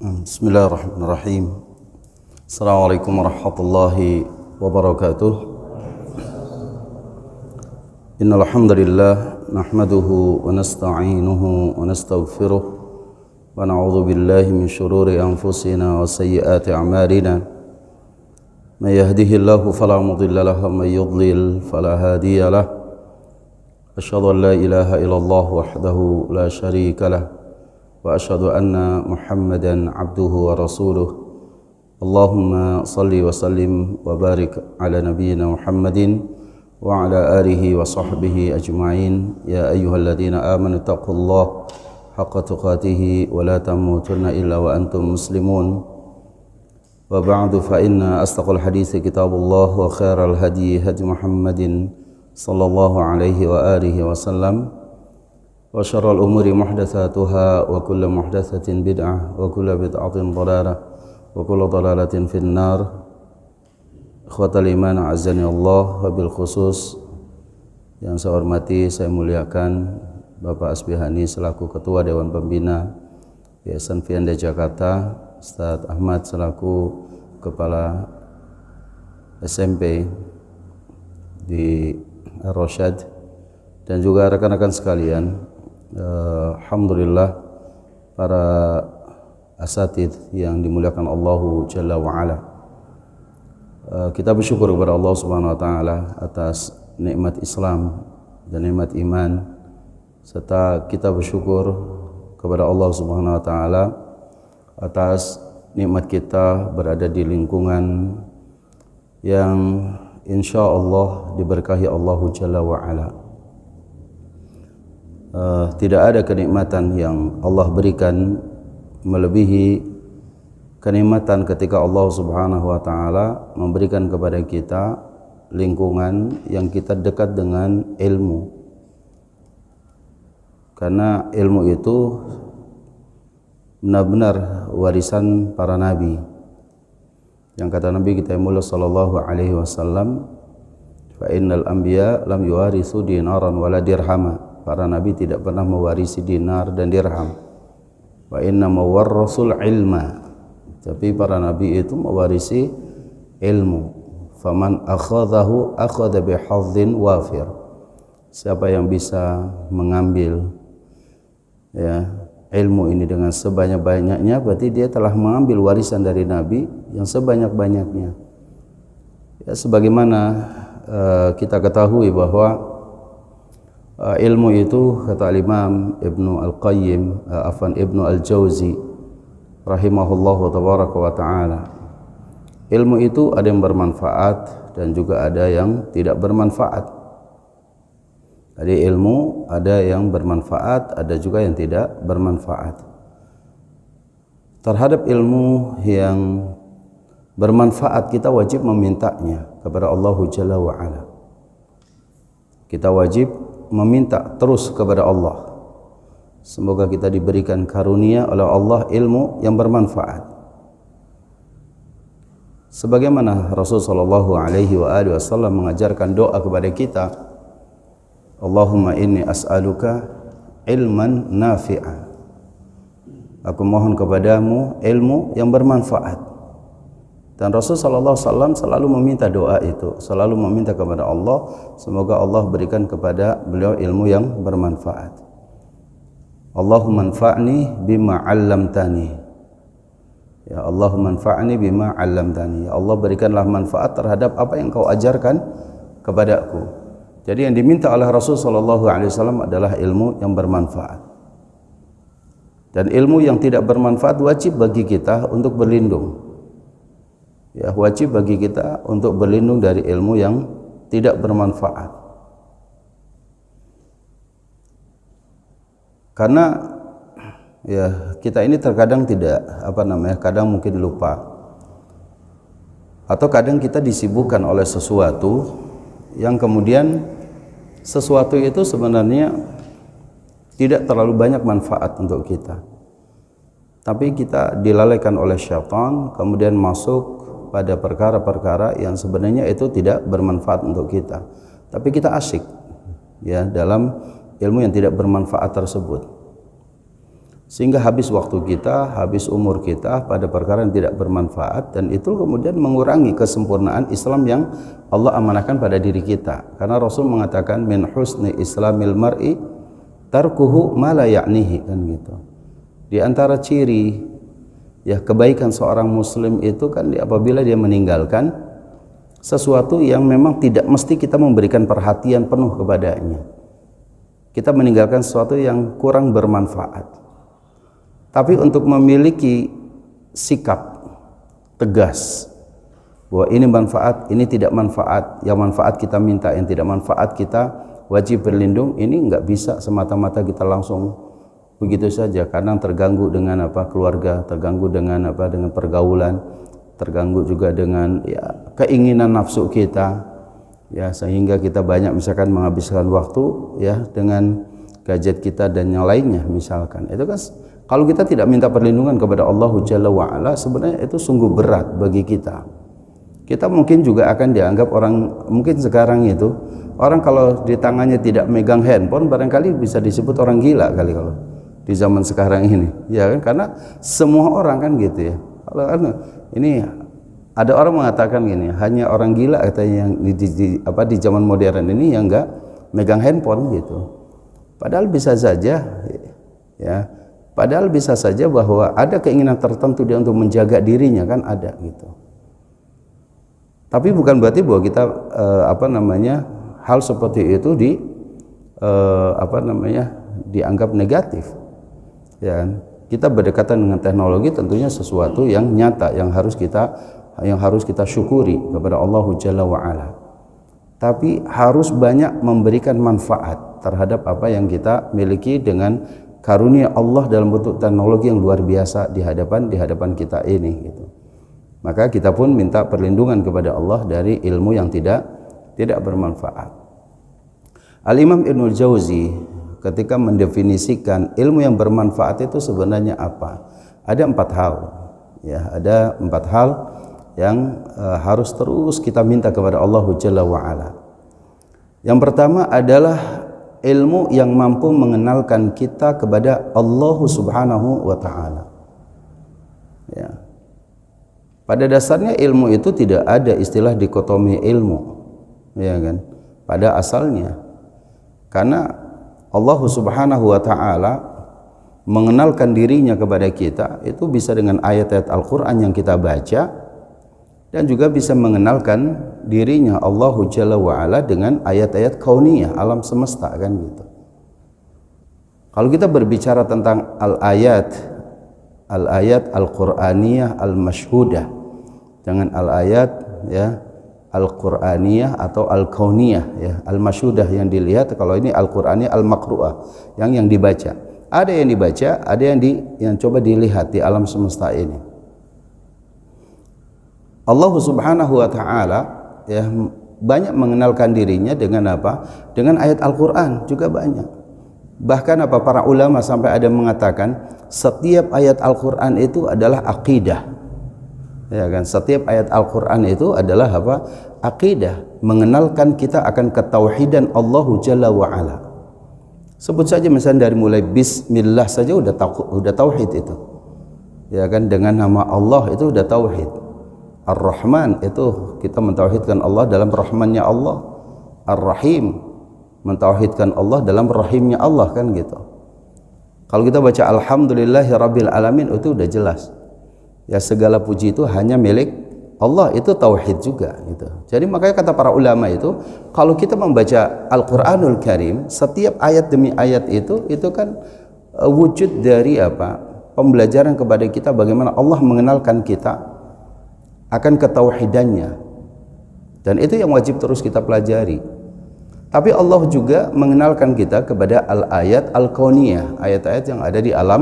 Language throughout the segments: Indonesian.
Bismillahirrahmanirrahim. Assalamualaikum warahmatullahi wabarakatuh. Innal hamdalillah nahmaduhu wa nasta'inuhu wa nastaghfiruh wa na'udzu billahi min shururi anfusina wa sayyiati a'malina. May yahdihillahu fala mudilla lahu wa may yudlil fala hadiya lahu. Asyhadu an la ilaha illallah wahdahu la syarika lahu wa asyhadu anna Muhammadan abduhu wa rasuluh. Allahumma salli wa sallim wa barik ala nabiyyina Muhammadin wa ala alihi wa sahbihi ajma'in. Ya ayyuhalladzina amanu taqullaha haqqa tuqatih wa la tamutunna illa wa antum muslimun. Wa ba'du fa inna asdaqal hadithi kitabullah wa khairal hadi hadi Muhammadin sallallahu alaihi wa alihi wa sallam. Wa syarrul umuri muhdatsatuha wa kullu muhdatsatin bid'ah wa kullu bid'atin dhalalah wa kullu dhalalatin finnar. Ikhwatal iman azani Allah, wabil khusus yang saya hormati, saya muliakan Bapak Asbihani selaku Ketua Dewan Pembina Yayasan Fianda Jakarta, Ustadz Ahmad selaku Kepala SMP di Rosyad, dan juga rekan-rekan sekalian. Alhamdulillah, para asatid yang dimuliakan Allahu Jalla wa'ala, kita bersyukur kepada Allah Subhanahu wa ta'ala atas nikmat Islam dan nikmat iman, serta kita bersyukur kepada Allah Subhanahu wa ta'ala atas nikmat kita berada di lingkungan yang insya Allah diberkahi Allahu Jalla wa'ala. Tidak ada kenikmatan yang Allah berikan melebihi kenikmatan ketika Allah Subhanahu wa ta'ala memberikan kepada kita lingkungan yang kita dekat dengan ilmu. Karena ilmu itu benar-benar warisan para nabi. Yang kata Nabi kita Muhammad sallallahu alaihi wasallam, fa innal anbiya lam yuwarithu dinaran wala dirhama. Para nabi tidak pernah mewarisi dinar dan dirham. Wa inna mawarrasul ilma. Tapi para nabi itu mewarisi ilmu. Faman akhadhahu akhadha bihadhin wafir. Siapa yang bisa mengambil ilmu ini dengan sebanyak-banyaknya, berarti dia telah mengambil warisan dari nabi yang sebanyak-banyaknya. Ya, sebagaimana kita ketahui bahwa ilmu itu, kata Imam Ibnu Al-Qayyim, Ibnu Al-Jauzi rahimahullahu tabaraka wa ta'ala, ilmu itu ada yang bermanfaat dan juga ada yang tidak bermanfaat. Jadi ilmu ada yang bermanfaat, ada juga yang tidak bermanfaat. Terhadap ilmu yang bermanfaat kita wajib memintanya kepada Allah Jalla wa'ala. Kita wajib meminta terus kepada Allah. Semoga kita diberikan karunia oleh Allah ilmu yang bermanfaat. Sebagaimana Rasulullah sallallahu alaihi wasallam mengajarkan doa kepada kita, Allahumma inni as'aluka ilman nafi'a. Aku mohon kepadamu ilmu yang bermanfaat. Dan Rasul sallallahu alaihi wasallam selalu meminta doa itu, selalu meminta kepada Allah, semoga Allah berikan kepada beliau ilmu yang bermanfaat. Allahumma anfa'ni bima 'allamtani. Ya Allahumma anfa'ni bima 'allamtani. Ya Allah, berikanlah manfaat terhadap apa yang Kau ajarkan kepadaku. Jadi yang diminta oleh Rasul sallallahu alaihi wasallam adalah ilmu yang bermanfaat. Dan ilmu yang tidak bermanfaat wajib bagi kita untuk berlindung. Ya, wajib bagi kita untuk berlindung dari ilmu yang tidak bermanfaat. Karena ya kita ini terkadang kadang mungkin lupa, atau kadang kita disibukkan oleh sesuatu yang kemudian sesuatu itu sebenarnya tidak terlalu banyak manfaat untuk kita, tapi kita dilalaikan oleh syaitan, kemudian masuk pada perkara-perkara yang sebenarnya itu tidak bermanfaat untuk kita, tapi kita asyik dalam ilmu yang tidak bermanfaat tersebut. sehingga habis waktu kita, habis umur kita pada perkara yang tidak bermanfaat, dan itu kemudian mengurangi kesempurnaan Islam yang Allah amanahkan pada diri kita. Karena Rasul mengatakan min husni islamil mar'i tarkuhu ma la ya'nihi, kan gitu. Di antara ciri ya kebaikan seorang muslim itu kan apabila dia meninggalkan sesuatu yang memang tidak mesti kita memberikan perhatian penuh kepadanya. Kita meninggalkan sesuatu yang kurang bermanfaat. Tapi untuk memiliki sikap tegas bahwa ini manfaat, ini tidak manfaat, yang manfaat kita minta, yang tidak manfaat kita wajib berlindung, ini enggak bisa semata-mata kita langsung begitu saja. Kadang terganggu dengan keluarga, terganggu dengan dengan pergaulan, terganggu juga dengan ya keinginan nafsu kita, ya sehingga kita banyak misalkan menghabiskan waktu ya dengan gadget kita dan yang lainnya misalkan. Itu kan kalau kita tidak minta perlindungan kepada Allah Jalla wa'ala, sebenarnya itu sungguh berat bagi kita. Kita mungkin juga akan dianggap orang, mungkin sekarang itu orang kalau di tangannya tidak megang handphone barangkali bisa disebut orang gila kali kalau di zaman sekarang ini, ya kan? Karena semua orang kan gitu ya. Kalau ini ada orang mengatakan gini, hanya orang gila katanya yang di zaman modern ini yang enggak megang handphone gitu. Padahal bisa saja ya. Padahal bisa saja bahwa ada keinginan tertentu dia untuk menjaga dirinya, kan ada gitu. Tapi bukan berarti bahwa kita hal seperti itu dianggap negatif. Ya, kita berdekatan dengan teknologi tentunya sesuatu yang nyata yang harus kita syukuri kepada Allah Jalla wa Ala. Tapi harus banyak memberikan manfaat terhadap apa yang kita miliki dengan karunia Allah dalam bentuk teknologi yang luar biasa di hadapan kita ini gitu. Maka kita pun minta perlindungan kepada Allah dari ilmu yang tidak bermanfaat. Al-Imam Ibnul Jauzi ketika mendefinisikan ilmu yang bermanfaat itu sebenarnya apa? Ada 4 hal. Ya, ada 4 hal yang harus terus kita minta kepada Allah Jalla wa Ala. Yang pertama adalah ilmu yang mampu mengenalkan kita kepada Allah Subhanahu wa Ta'ala. Ya. Pada dasarnya ilmu itu tidak ada istilah dikotomi ilmu, ya kan? Pada asalnya, karena Allah Subhanahu wa Ta'ala mengenalkan dirinya kepada kita itu bisa dengan ayat-ayat Al-Quran yang kita baca, dan juga bisa mengenalkan dirinya Allah Jalla wa'ala dengan ayat-ayat kauniyah, alam semesta, kan gitu. Kalau kita berbicara tentang al-ayat al-Qur'aniyah al-mashhudah, dengan al-ayat ya al-Qur'aniyah atau al-kauniyah ya, al-mashhudah yang dilihat, kalau ini al-Qur'aniyah al-maqru'ah yang dibaca. Ada yang dibaca, ada yang coba dilihat di alam semesta ini. Allah Subhanahu wa Ta'ala ya banyak mengenalkan dirinya dengan apa? Dengan ayat Al-Qur'an juga banyak. Bahkan para ulama sampai ada mengatakan setiap ayat Al-Qur'an itu adalah akidah. Ya kan? Setiap ayat Al-Qur'an itu adalah akidah, mengenalkan kita akan ketauhidan Allah Jalla wa Ala. Sebut saja misalnya dari mulai bismillah saja udah tauhid itu. Ya kan, dengan nama Allah itu udah tauhid. Ar-Rahman itu kita mentauhidkan Allah dalam rahmannya Allah. Ar-Rahim mentauhidkan Allah dalam rahimnya Allah, kan gitu. Kalau kita baca Alhamdulillahi Rabbil Alamin itu udah jelas ya, segala puji itu hanya milik Allah, itu tauhid juga gitu. Jadi makanya kata para ulama itu, kalau kita membaca Al-Qur'anul Karim, setiap ayat demi ayat itu kan wujud dari pembelajaran kepada kita bagaimana Allah mengenalkan kita akan ketauhidannya, dan itu yang wajib terus kita pelajari. Tapi Allah juga mengenalkan kita kepada al-ayat al-kauniyah, ayat-ayat yang ada di alam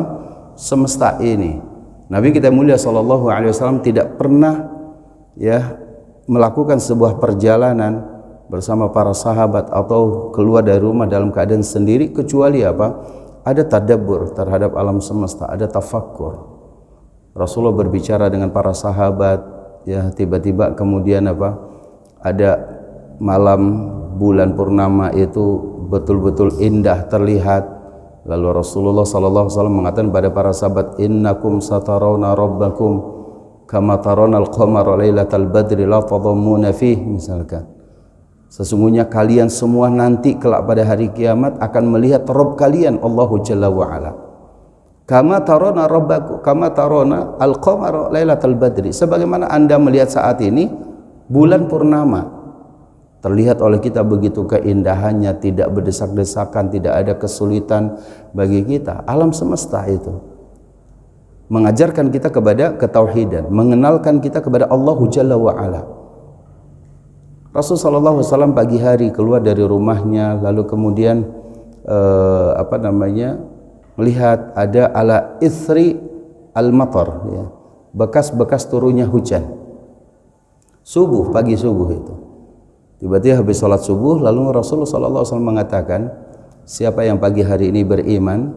semesta ini. Nabi kita mulia sallallahu alaihi wasallam tidak pernah ya melakukan sebuah perjalanan bersama para sahabat atau keluar dari rumah dalam keadaan sendiri kecuali ada tadabbur terhadap alam semesta, ada tafakkur. Rasulullah berbicara dengan para sahabat ya, tiba-tiba kemudian ada malam bulan purnama itu betul-betul indah terlihat Lalu Rasulullah sallallahu alaihi wasallam mengatakan pada para sahabat, innakum satarawna rabbakum kama tarawna al-qamara lailatal badri la tadhammuna fihi, misalkan. Sesungguhnya kalian semua nanti kelak pada hari kiamat akan melihat Rabb kalian Allahu Jalla wa Ala. Kama tarawna rabbakum kama tarawna al-qamara lailatal badri. Sebagaimana Anda melihat saat ini bulan purnama. Terlihat oleh kita begitu keindahannya, tidak berdesak-desakan, tidak ada kesulitan bagi kita. Alam semesta itu mengajarkan kita kepada ketauhidan, mengenalkan kita kepada Allahu Jalla wa Ala. Rasulullah SAW pagi hari keluar dari rumahnya, lalu kemudian melihat ada ala ithri al-matar, ya, bekas-bekas turunnya hujan. Subuh, pagi subuh itu. Tiba-tiba habis sholat subuh, lalu Rasulullah SAW mengatakan, siapa yang pagi hari ini beriman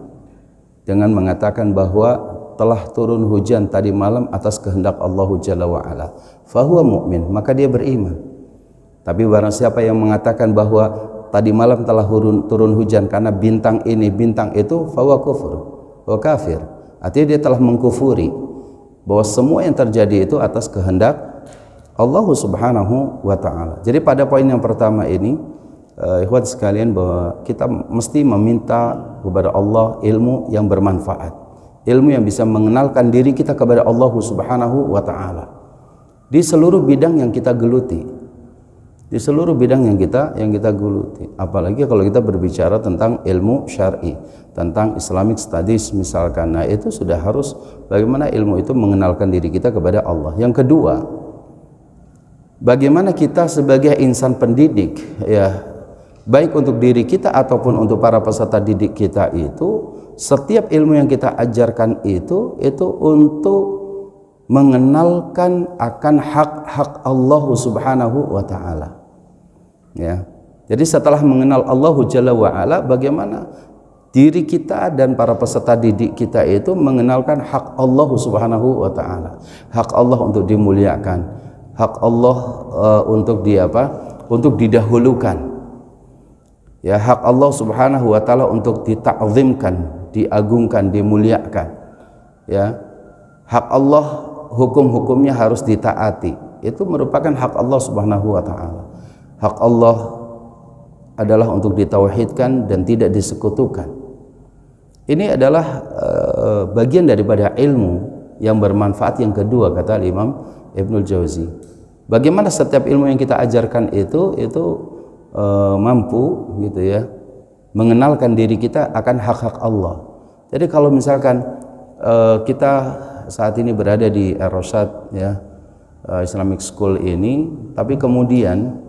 dengan mengatakan bahwa telah turun hujan tadi malam atas kehendak Allah Jalla wa'ala, fahuwa mu'min, maka dia beriman. Tapi barang siapa yang mengatakan bahwa tadi malam telah turun hujan karena bintang ini, bintang itu, fahuwa kufur, fahuwa kafir. Artinya dia telah mengkufuri bahwa semua yang terjadi itu atas kehendak Allah Subhanahu wa ta'ala. Jadi pada poin yang pertama ini, ikhwan sekalian, bahwa kita mesti meminta kepada Allah ilmu yang bermanfaat, ilmu yang bisa mengenalkan diri kita kepada Allah Subhanahu wa ta'ala di seluruh bidang yang kita geluti, di seluruh bidang yang kita geluti. Apalagi kalau kita berbicara tentang ilmu syar'i, tentang Islamic Studies misalkan. Nah, itu sudah harus bagaimana ilmu itu mengenalkan diri kita kepada Allah. Yang kedua, bagaimana kita sebagai insan pendidik, ya, baik untuk diri kita ataupun untuk para peserta didik kita, itu setiap ilmu yang kita ajarkan itu untuk mengenalkan akan hak-hak Allah Subhanahu wa ta'ala, ya. Jadi setelah mengenal Allah Jalla wa Ala, bagaimana diri kita dan para peserta didik kita itu mengenalkan hak Allah Subhanahu wa ta'ala, hak Allah untuk dimuliakan, hak Allah untuk untuk didahulukan, ya, hak Allah Subhanahu wa ta'ala untuk dita'zimkan, diagungkan, dimuliakan, ya, hak Allah hukum-hukumnya harus ditaati. Itu merupakan hak Allah Subhanahu wa ta'ala. Hak Allah adalah untuk ditauhidkan dan tidak disekutukan. Ini adalah bagian daripada ilmu yang bermanfaat yang kedua, kata Imam Ibnul Jauzi. Bagaimana setiap ilmu yang kita ajarkan itu mampu, gitu ya, mengenalkan diri kita akan hak-hak Allah. Jadi kalau misalkan kita saat ini berada di Ar-Rasyad, ya, Islamic School ini, tapi kemudian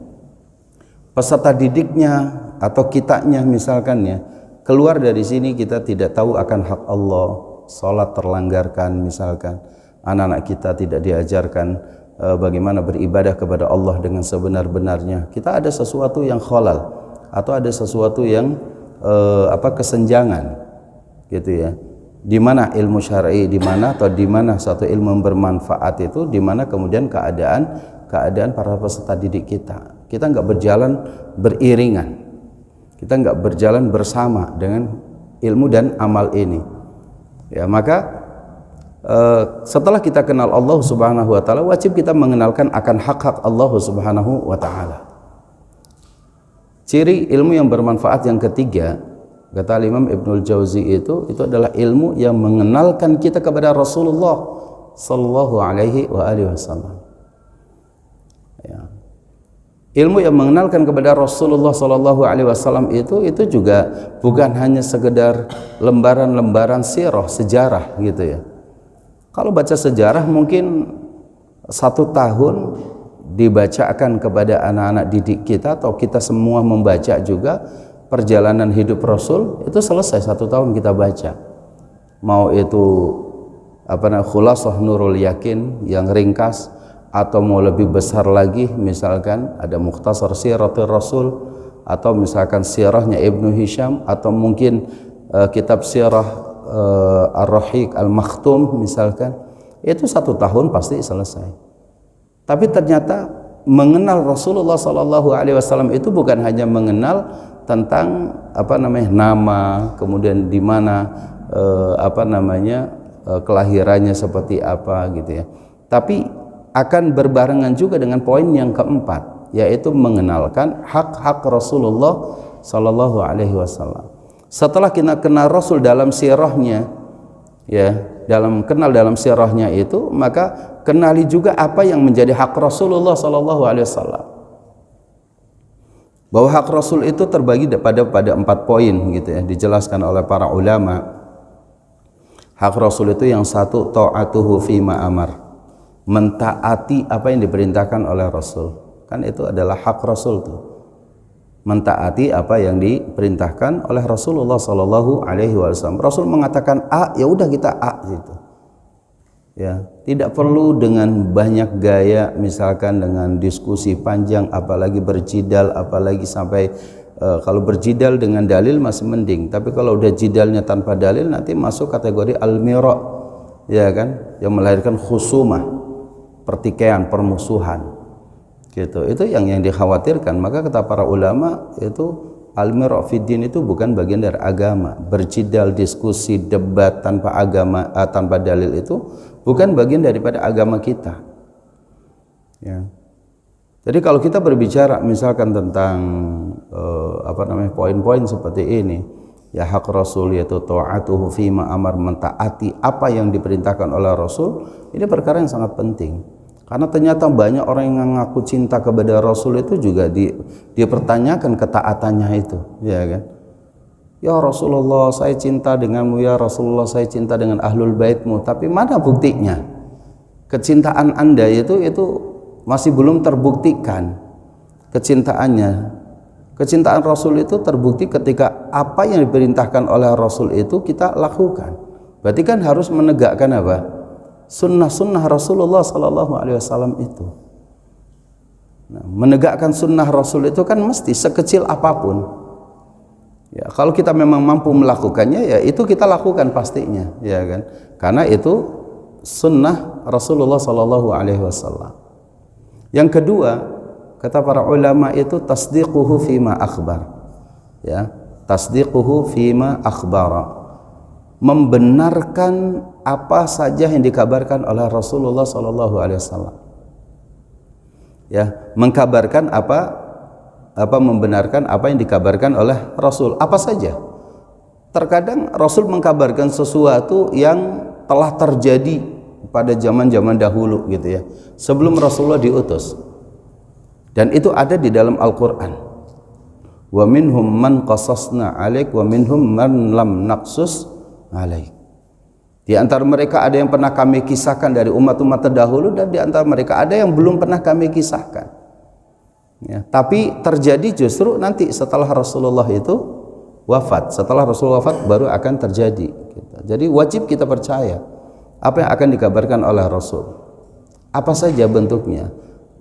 peserta didiknya atau kitanya misalkan, ya, keluar dari sini kita tidak tahu akan hak Allah, sholat terlanggarkan misalkan, anak-anak kita tidak diajarkan bagaimana beribadah kepada Allah dengan sebenar-benarnya, kita ada sesuatu yang khalal atau ada sesuatu yang kesenjangan, gitu ya. Di mana ilmu syar'i, di mana atau di mana satu ilmu yang bermanfaat itu, di mana kemudian keadaan para peserta didik kita nggak berjalan beriringan, kita nggak berjalan bersama dengan ilmu dan amal ini, ya. Maka setelah kita kenal Allah Subhanahu wa ta'ala, wajib kita mengenalkan akan hak-hak Allah Subhanahu wa ta'ala. Ciri ilmu yang bermanfaat yang ketiga, kata Imam Ibnul Jauzi, itu adalah ilmu yang mengenalkan kita kepada Rasulullah sallallahu alaihi wasallam, ya. Ilmu yang mengenalkan kepada Rasulullah sallallahu alaihi wasallam itu juga bukan hanya sekedar lembaran-lembaran sirah, sejarah, gitu ya. Kalau baca sejarah mungkin 1 tahun dibacakan kepada anak-anak didik kita, atau kita semua membaca juga perjalanan hidup Rasul, itu selesai 1 tahun kita baca. Mau itu Khulasah Nurul Yakin yang ringkas, atau mau lebih besar lagi misalkan ada Mukhtasar Siratul Rasul, atau misalkan sirahnya Ibnu Hisham, atau mungkin kitab sirah Ar-Rahiq Al-Makhtum misalkan, itu 1 tahun pasti selesai. Tapi ternyata mengenal Rasulullah SAW itu bukan hanya mengenal tentang nama, kemudian di mana kelahirannya seperti apa gitu ya. Tapi akan berbarengan juga dengan poin yang keempat, yaitu mengenalkan hak-hak Rasulullah Sallallahu Alaihi Wasallam. Setelah kita kenal Rasul dalam sirahnya, ya, kenal dalam sirahnya itu, maka kenali juga apa yang menjadi hak Rasulullah Sallallahu Alaihi Wasallam. Bahwa hak Rasul itu terbagi pada 4 poin gitu ya, dijelaskan oleh para ulama. Hak Rasul itu yang satu, ta'atuhu fima amar, mentaati apa yang diperintahkan oleh Rasul. Kan itu adalah hak Rasul tuh, mentaati apa yang diperintahkan oleh Rasulullah Sallallahu Alaihi Wasallam. Rasul mengatakan A, ya udah kita A gitu. Ya, tidak perlu dengan banyak gaya, misalkan dengan diskusi panjang, apalagi berjidal, apalagi sampai kalau berjidal dengan dalil masih mending, tapi kalau udah jidalnya tanpa dalil nanti masuk kategori al-mira, ya kan, yang melahirkan khusumah, pertikaian, permusuhan gitu. Itu yang dikhawatirkan. Maka kata para ulama itu al-mira fiddin itu bukan bagian dari agama. Berjidal, diskusi, debat tanpa agama, tanpa dalil itu bukan bagian daripada agama kita, ya. Jadi kalau kita berbicara misalkan tentang poin-poin seperti ini, ya, hak Rasul yaitu ta'atuhu fima amar, mentaati apa yang diperintahkan oleh Rasul, ini perkara yang sangat penting. Karena ternyata banyak orang yang mengaku cinta kepada Rasul itu juga dipertanyakan ketaatannya itu, ya kan? Ya Rasulullah, saya cinta denganmu, ya Rasulullah, saya cinta dengan ahlul baitmu, tapi mana buktinya? Kecintaan Anda itu masih belum terbuktikan kecintaannya. Kecintaan Rasul itu terbukti ketika apa yang diperintahkan oleh Rasul itu kita lakukan. Berarti kan harus menegakkan apa? Sunnah-sunnah Rasulullah Sallallahu Alaihi Wasallam itu. Nah, menegakkan sunnah Rasul itu kan mesti sekecil apapun. Ya, kalau kita memang mampu melakukannya, ya itu kita lakukan pastinya, ya kan? Karena itu sunnah Rasulullah Sallallahu Alaihi Wasallam. Yang kedua, kata para ulama itu tasdiquhu fima akhbar, ya, tasdiquhu fima akhbara, membenarkan apa saja yang dikabarkan oleh Rasulullah Sallallahu Alaihi Wasallam, ya, mengkabarkan membenarkan apa yang dikabarkan oleh Rasul, apa saja. Terkadang Rasul mengkabarkan sesuatu yang telah terjadi pada zaman-zaman dahulu gitu ya, sebelum Rasulullah diutus, dan itu ada di dalam Al-Quran. Wa minhum man qasasna alaik wa minhum man lam naqsus alaik. Di antara mereka ada yang pernah kami kisahkan dari umat-umat terdahulu, dan di antara mereka ada yang belum pernah kami kisahkan, ya, tapi terjadi justru nanti setelah Rasulullah itu wafat. Setelah Rasulullah wafat baru akan terjadi gitu. Jadi wajib kita percaya apa yang akan dikabarkan oleh Rasul, apa saja bentuknya.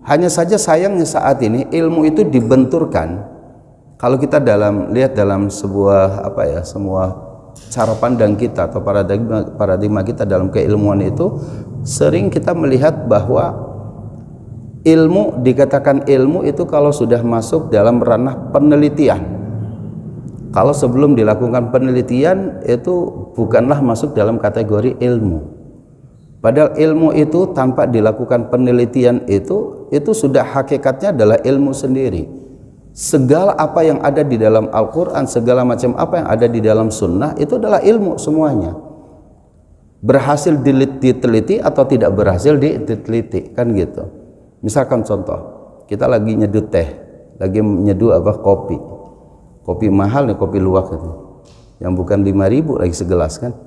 Hanya saja sayangnya saat ini ilmu itu dibenturkan. Kalau kita lihat dalam sebuah semua cara pandang kita atau paradigma kita dalam keilmuan itu, sering kita melihat bahwa ilmu, dikatakan ilmu itu kalau sudah masuk dalam ranah penelitian. Kalau sebelum dilakukan penelitian itu bukanlah masuk dalam kategori ilmu. Padahal ilmu itu tanpa dilakukan penelitian itu sudah hakikatnya adalah ilmu sendiri. Segala apa yang ada di dalam Al-Quran, segala macam apa yang ada di dalam sunnah, itu adalah ilmu semuanya. Berhasil diteliti atau tidak berhasil diteliti, kan gitu. Misalkan contoh, kita lagi nyeduh teh, lagi nyeduh kopi mahal nih, kopi luwak itu, yang bukan 5.000 lagi segelas kan,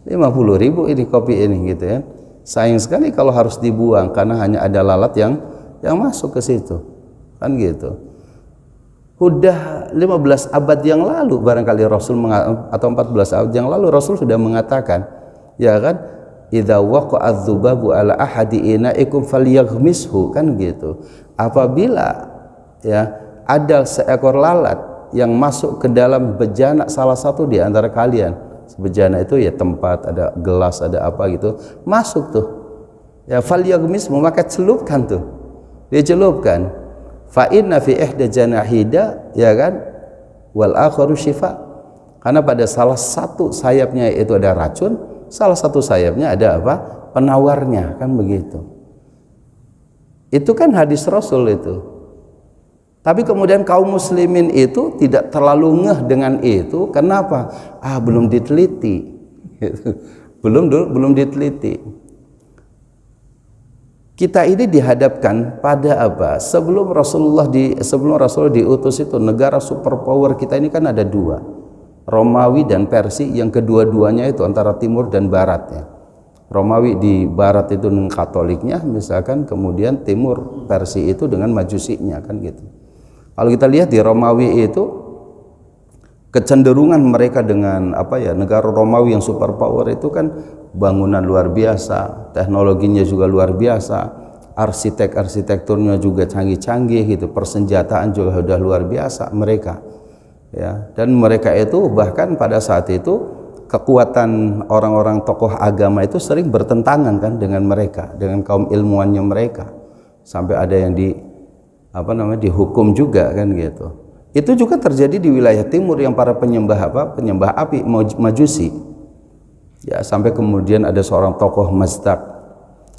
50.000 ini kopi ini gitu ya. Sayang sekali kalau harus dibuang karena hanya ada lalat yang masuk ke situ, kan gitu. Udah 15 abad yang lalu barangkali Rasul atau 14 abad yang lalu Rasul sudah mengatakan, ya kan, idza waqa'a dzubabu ala ahadi inaikum falyaghmishu, kan gitu. Apabila ya ada seekor lalat yang masuk ke dalam bejana salah satu di antara kalian, bejana itu ya tempat, ada gelas, ada apa gitu, masuk tuh, ya falyaghmishu, maka celupkan tuh, dia celupkan. Fa inna fi ihda janahida, ya kan, wal akharu syifa. Karena pada salah satu sayapnya itu ada racun, salah satu sayapnya ada apa? Penawarnya, kan begitu. Itu kan hadis Rasul itu. Tapi kemudian kaum muslimin itu tidak terlalu ngeh dengan itu. Kenapa? Belum diteliti. belum diteliti. Kita ini dihadapkan pada apa? Sebelum Rasul diutus itu, negara superpower kita ini kan ada dua, Romawi dan Persia, yang kedua-duanya itu antara timur dan barat ya. Romawi di barat itu dengan Katoliknya, misalkan, kemudian timur Persia itu dengan Majusinya, kan gitu. Kalau kita lihat di Romawi itu, kecenderungan mereka dengan apa ya, negara Romawi yang superpower itu kan bangunan luar biasa, teknologinya juga luar biasa, arsitekturnya juga canggih-canggih gitu, persenjataan juga sudah luar biasa mereka ya. Dan mereka itu bahkan pada saat itu kekuatan orang-orang tokoh agama itu sering bertentangan kan dengan mereka, dengan kaum ilmuannya mereka, sampai ada yang dihukum juga kan gitu. Itu juga terjadi di wilayah timur yang para penyembah api, Majusi. Ya, sampai kemudian ada seorang tokoh Mazdak,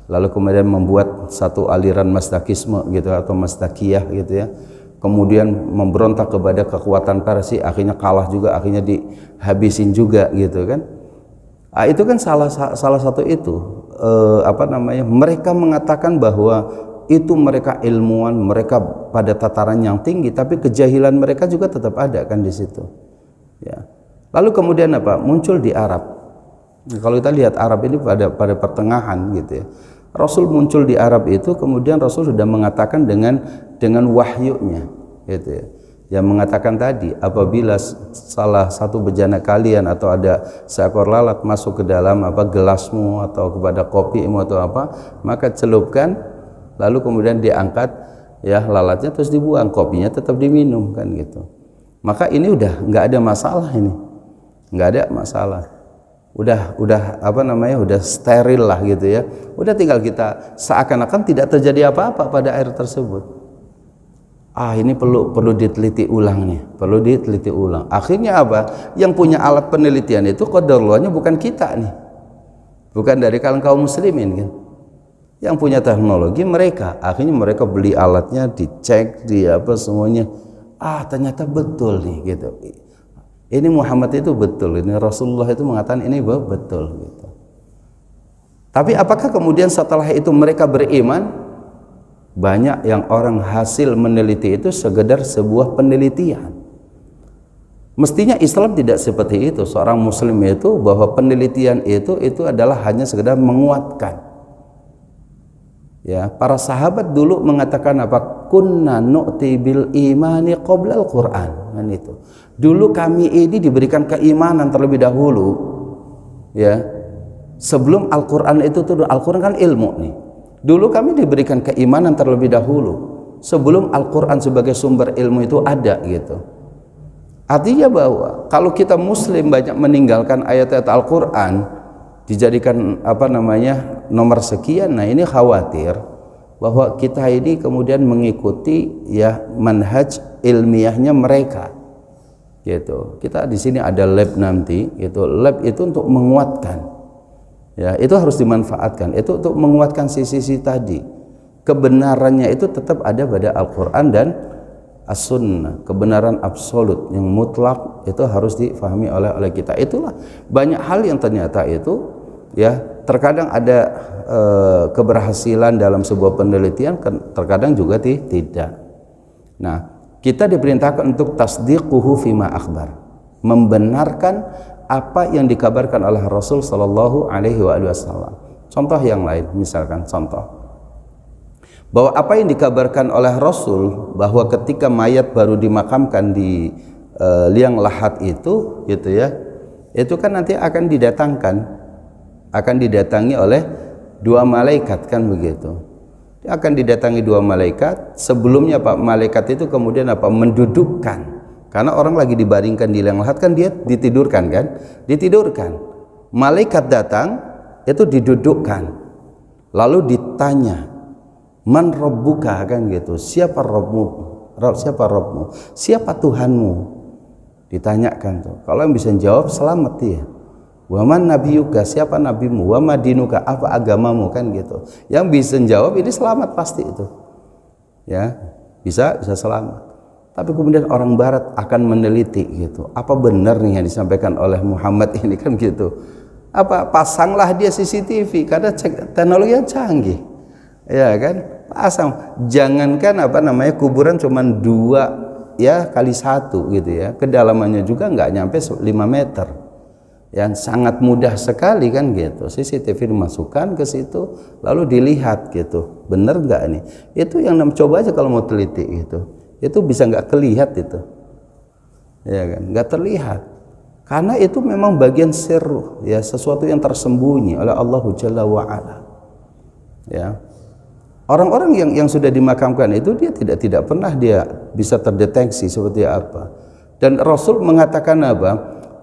lalu kemudian membuat satu aliran Mazdakisme gitu atau Mazdakiyah gitu ya. Kemudian memberontak kepada kekuatan Persia, akhirnya kalah juga, akhirnya dihabisin juga gitu kan. Itu kan salah satu itu mereka mengatakan bahwa itu mereka ilmuwan, mereka pada tataran yang tinggi, tapi kejahilan mereka juga tetap ada kan di situ. Ya. Lalu kemudian apa? Muncul di Arab. Kalau kita lihat Arab ini pada pertengahan gitu ya, Rasul muncul di Arab itu, kemudian Rasul sudah mengatakan dengan wahyunya gitu ya, yang mengatakan tadi, apabila salah satu bejana kalian atau ada seekor lalat masuk ke dalam gelasmu atau kepada kopimu atau maka celupkan, lalu kemudian diangkat ya lalatnya, terus dibuang, kopinya tetap diminum kan gitu. Maka ini udah nggak ada masalah, ini nggak ada masalah. Udah steril lah gitu ya. Udah tinggal kita seakan-akan tidak terjadi apa-apa pada air tersebut. Ini perlu diteliti ulang nih, perlu diteliti ulang. Akhirnya apa? Yang punya alat penelitian itu qadarullah-nya bukan kita nih, bukan dari kalangan kaum muslimin kan. Yang punya teknologi mereka. Akhirnya mereka beli alatnya, dicek, semuanya. Ternyata betul nih gitu. Ini Muhammad itu betul, ini Rasulullah itu mengatakan ini betul gitu. Tapi apakah kemudian setelah itu mereka beriman? Banyak yang orang hasil meneliti itu sekedar sebuah penelitian. Mestinya Islam tidak seperti itu. Seorang muslim itu bahwa penelitian itu adalah hanya sekedar menguatkan. Ya, para sahabat dulu mengatakan apa? Kunna nu'ti bil imani qabla al-Qur'an. Kan itu. Dulu kami ini diberikan keimanan terlebih dahulu. Ya. Sebelum Al-Qur'an itu tuh, Al-Qur'an kan ilmu nih. Dulu kami diberikan keimanan terlebih dahulu sebelum Al-Qur'an sebagai sumber ilmu itu ada gitu. Artinya bahwa kalau kita muslim banyak meninggalkan ayat-ayat Al-Qur'an, dijadikan nomor sekian, nah ini khawatir bahwa kita ini kemudian mengikuti ya manhaj ilmiahnya mereka gitu. Kita di sini ada lab nanti gitu. Lab itu untuk menguatkan ya, itu harus dimanfaatkan, itu untuk menguatkan sisi-sisi tadi. Kebenarannya itu tetap ada pada Al-Quran dan As-Sunnah. Kebenaran absolut yang mutlak itu harus difahami oleh kita. Itulah banyak hal yang ternyata itu ya, terkadang ada keberhasilan dalam sebuah penelitian, terkadang juga tidak. Nah, kita diperintahkan untuk tasdiquhu fima akhbar, membenarkan apa yang dikabarkan oleh Rasul sallallahu alaihi wasallam. Contoh yang lain, misalkan contoh bahwa apa yang dikabarkan oleh Rasul bahwa ketika mayat baru dimakamkan di liang lahat itu gitu ya, itu kan nanti akan didatangi oleh dua malaikat kan begitu. Dia akan didatangi dua malaikat. Sebelumnya malaikat itu kemudian mendudukkan, karena orang lagi dibaringkan di liang lahat kan, dia ditidurkan kan, malaikat datang itu didudukkan, lalu ditanya man rabbuka kan gitu, siapa Rabbmu, siapa Tuhanmu. Ditanyakan tuh. Kalau yang bisa jawab selamat dia. Wa man nabiyuka, siapa nabimu? Wa madinuka, apa agamamu, kan gitu. Yang bisa jawab ini selamat pasti itu. Ya, bisa selamat. Tapi kemudian orang barat akan meneliti gitu. Apa benar nih yang disampaikan oleh Muhammad ini, kan gitu. Apa pasanglah dia CCTV karena teknologi yang canggih. Ya kan? Pasang. Jangankan kuburan cuma 2 ya kali 1 gitu ya. Kedalamannya juga nggak nyampe 5 meter. Yang sangat mudah sekali kan gitu. CCTV dimasukkan ke situ lalu dilihat gitu. Bener nggak nih? Itu yang coba aja kalau mau teliti gitu. Itu bisa nggak kelihat itu. Ya kan? Nggak terlihat. Karena itu memang bagian sirru, ya, sesuatu yang tersembunyi oleh Allah Jalla wa Ala. Ya. Orang-orang yang sudah dimakamkan itu dia tidak pernah dia bisa terdeteksi seperti apa. Dan Rasul mengatakan apa?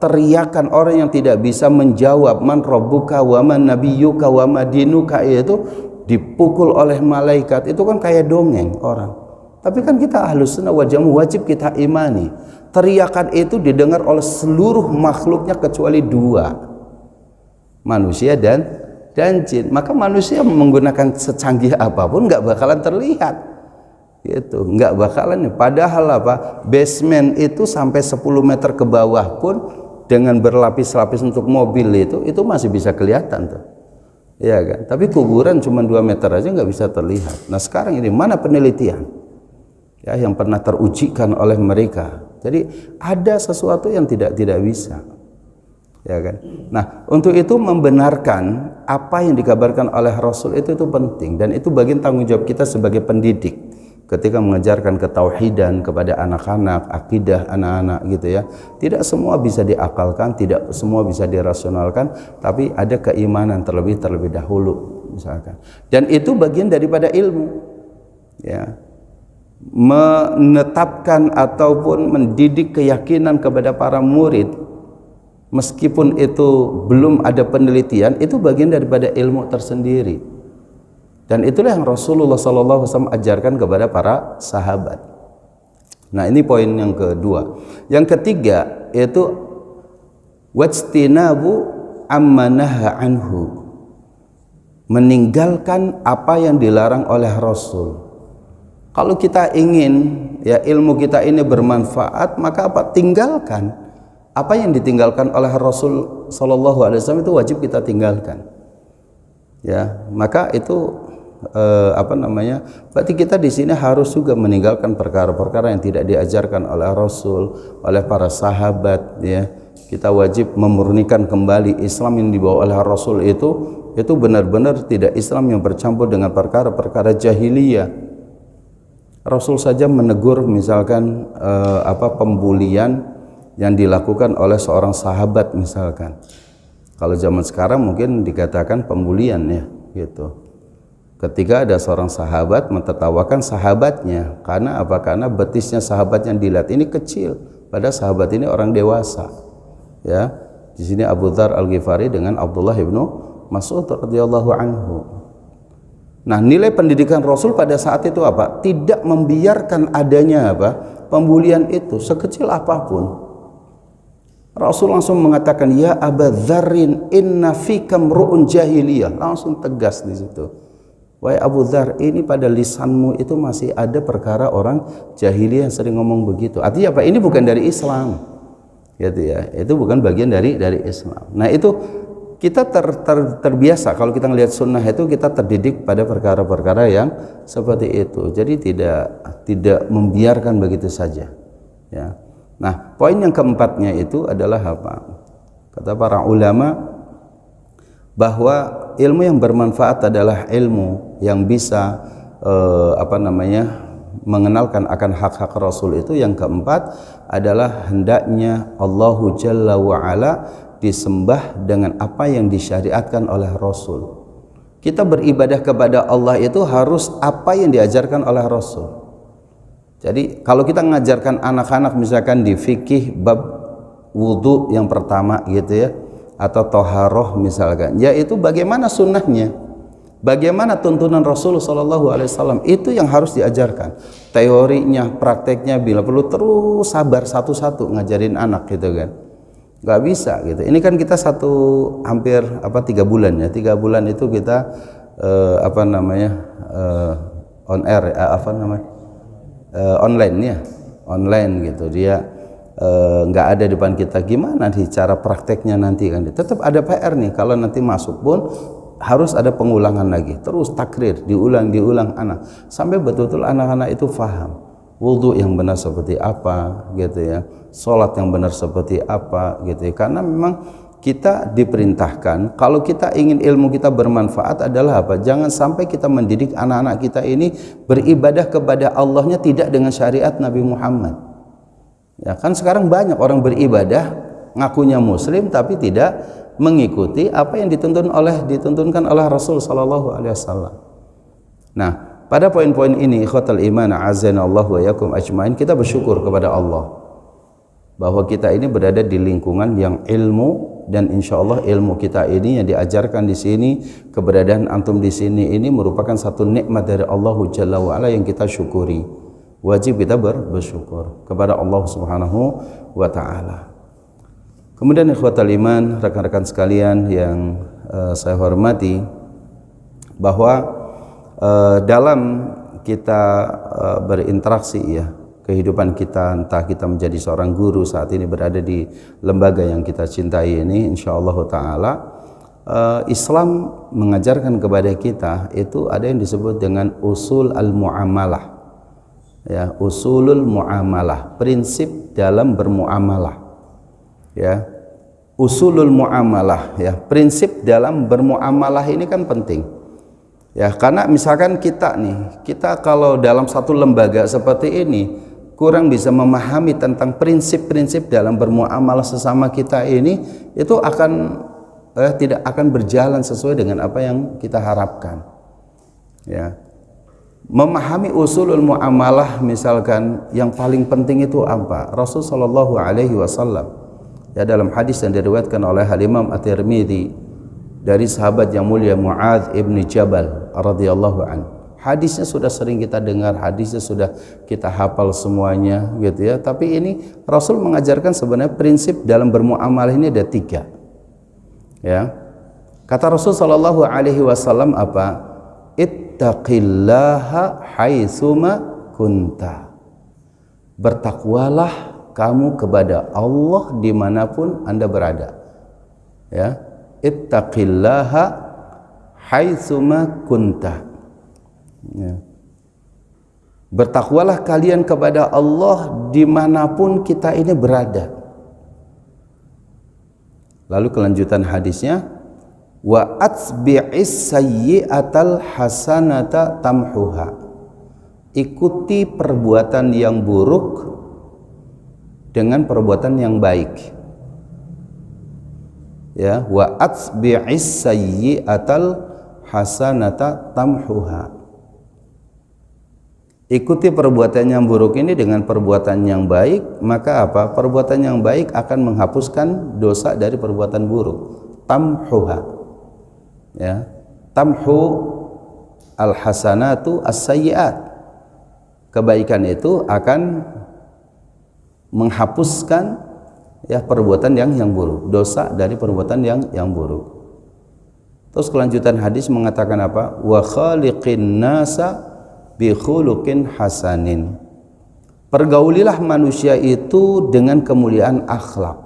Teriakan orang yang tidak bisa menjawab man rabbuka wa man nabiyyuka wa madinuka itu dipukul oleh malaikat, itu kan kayak dongeng orang. Tapi kan kita Ahlus Sunnah wal Jamaah wajib kita imani. Teriakan itu didengar oleh seluruh makhluknya kecuali 2, manusia dan jin. Maka manusia menggunakan secanggih apapun nggak bakalan terlihat gitu, nggak bakalan. Padahal basement itu sampai 10 meter ke bawah pun dengan berlapis-lapis untuk mobil itu masih bisa kelihatan tuh, ya kan. Tapi kuburan cuma 2 meter aja nggak bisa terlihat. Nah sekarang ini mana penelitian ya yang pernah terujikan oleh mereka? Jadi ada sesuatu yang tidak bisa, ya kan. Nah untuk itu membenarkan apa yang dikabarkan oleh Rasul itu penting, dan itu bagian tanggung jawab kita sebagai pendidik ketika mengajarkan ketauhidan kepada anak-anak, akidah anak-anak gitu ya. Tidak semua bisa diakalkan, tidak semua bisa dirasionalkan, tapi ada keimanan terlebih dahulu misalkan. Dan itu bagian daripada ilmu, ya. Menetapkan ataupun mendidik keyakinan kepada para murid meskipun itu belum ada penelitian, itu bagian daripada ilmu tersendiri. Dan itulah yang Rasulullah SAW ajarkan kepada para sahabat. Nah ini poin yang kedua. Yang ketiga yaitu wajtinabu amma naha anhu, meninggalkan apa yang dilarang oleh Rasul. Kalau kita ingin ya ilmu kita ini bermanfaat, maka tinggalkan apa yang ditinggalkan oleh Rasul SAW, itu wajib kita tinggalkan. Ya, maka itu berarti kita di sini harus juga meninggalkan perkara-perkara yang tidak diajarkan oleh Rasul, oleh para sahabat, ya. Kita wajib memurnikan kembali Islam yang dibawa oleh Rasul itu benar-benar tidak Islam yang bercampur dengan perkara-perkara jahiliyah. Rasul saja menegur misalkan pembulian yang dilakukan oleh seorang sahabat misalkan. Kalau zaman sekarang mungkin dikatakan pembulian ya gitu. Ketika ada seorang sahabat mentertawakan sahabatnya karena apa? Karena betisnya sahabat yang dilihat ini kecil, padahal sahabat ini orang dewasa. Ya, di sini Abu Dzar Al-Ghifari dengan Abdullah ibnu Mas'ud radhiyallahu anhu. Nah, nilai pendidikan Rasul pada saat itu apa? Tidak membiarkan adanya pembulian itu sekecil apapun. Rasul langsung mengatakan, ya Aba Dzarrin inna fika mru'un jahiliyah. Langsung tegas di situ. Wahai Abu Dzar, ini pada lisanmu itu masih ada perkara orang jahiliyah yang sering ngomong begitu. Artinya apa? Ini bukan dari Islam, gitu ya. Itu bukan bagian dari Islam. Nah itu kita terbiasa kalau kita melihat sunnah itu kita terdidik pada perkara-perkara yang seperti itu. Jadi tidak membiarkan begitu saja. Ya. Nah poin yang keempatnya itu adalah apa? Kata para ulama bahwa ilmu yang bermanfaat adalah ilmu yang bisa mengenalkan akan hak-hak Rasul itu. Yang keempat adalah hendaknya Allahu Jalla wa Ala disembah dengan apa yang disyariatkan oleh Rasul. Kita beribadah kepada Allah itu harus apa yang diajarkan oleh Rasul. Jadi kalau kita mengajarkan anak-anak misalkan di fikih bab wudu yang pertama gitu ya, atau toharoh misalkan, yaitu bagaimana sunnahnya. Bagaimana tuntunan Rasul Shallallahu Alaihi Wasallam itu yang harus diajarkan. Teorinya, prakteknya, bila perlu terus sabar satu-satu ngajarin anak gitu kan. Gak bisa gitu. Ini kan kita hampir 3 bulan ya. 3 bulan itu kita on air online ya, online gitu. Dia nggak ada di depan kita. Gimana di cara prakteknya nanti kan? Tetap ada PR nih. Kalau nanti masuk pun harus ada pengulangan lagi, terus takrir, diulang anak sampai betul-betul anak-anak itu faham wudhu yang benar seperti apa gitu ya, sholat yang benar seperti apa gitu ya. Karena memang kita diperintahkan kalau kita ingin ilmu kita bermanfaat adalah apa? Jangan sampai kita mendidik anak-anak kita ini beribadah kepada Allahnya tidak dengan syariat Nabi Muhammad. Ya kan sekarang banyak orang beribadah ngakunya muslim tapi tidak mengikuti apa yang dituntunkan oleh Rasul Sallallahu Alaihi Wasallam. Nah, pada poin-poin ini ikhwatal iman azanallahu wa yakum ajmain, kita bersyukur kepada Allah bahwa kita ini berada di lingkungan yang ilmu, dan insya Allah ilmu kita ini yang diajarkan di sini, keberadaan antum di sini ini merupakan satu nikmat dari Allah Jalla wa Ala yang kita syukuri. Wajib kita bersyukur kepada Allah Subhanahu wa Ta'ala. Kemudian ikhwatal iman, rekan-rekan sekalian yang saya hormati, bahwa dalam kita berinteraksi ya, kehidupan kita, entah kita menjadi seorang guru saat ini berada di lembaga yang kita cintai ini, insyaallah ta'ala Islam mengajarkan kepada kita itu ada yang disebut dengan usul al-mu'amalah ya, usulul mu'amalah, prinsip dalam bermuamalah ya, usulul muamalah ya, prinsip dalam bermuamalah ini kan penting ya, karena misalkan kita kalau dalam satu lembaga seperti ini kurang bisa memahami tentang prinsip-prinsip dalam bermuamalah sesama kita ini, itu tidak akan berjalan sesuai dengan apa yang kita harapkan ya. Memahami usulul muamalah misalkan yang paling penting itu apa? Rasul Shallallahu Alaihi Wasallam ya, dalam hadis yang diriwayatkan oleh Imam At-Tirmidzi dari sahabat yang mulia Muadz ibn Jabal radhiyallahu anhu. Hadisnya sudah sering kita dengar, hadisnya sudah kita hafal semuanya gitu ya. Tapi ini Rasul mengajarkan sebenarnya prinsip dalam bermuamalah ini ada 3 ya. Kata Rasul Shallallahu Alaihi Wasallam apa? Ittaqillaha haitsuma kunta. Bertakwalah kamu kepada Allah dimanapun Anda berada ya. Ittaqillaha haitsuma kunta ya. Bertakwalah kalian kepada Allah dimanapun kita ini berada. Lalu kelanjutan hadisnya, wa atbi'is sayyi'atal hasanata tamhuha. Ikuti perbuatan yang buruk dengan perbuatan yang baik ya, wa atbi'is sayyi'atal hasanata tamhuha. Ikuti perbuatan yang buruk ini dengan perbuatan yang baik, maka apa? Perbuatan yang baik akan menghapuskan dosa dari perbuatan buruk. Tamhuha ya, tamhu al hasanatu as sayyi'at. Kebaikan itu akan menghapuskan ya perbuatan yang buruk, dosa dari perbuatan yang buruk. Terus kelanjutan hadis mengatakan apa? Wa khaliqin nasa bi khuluqin hasanin. Pergaulilah manusia itu dengan kemuliaan akhlak.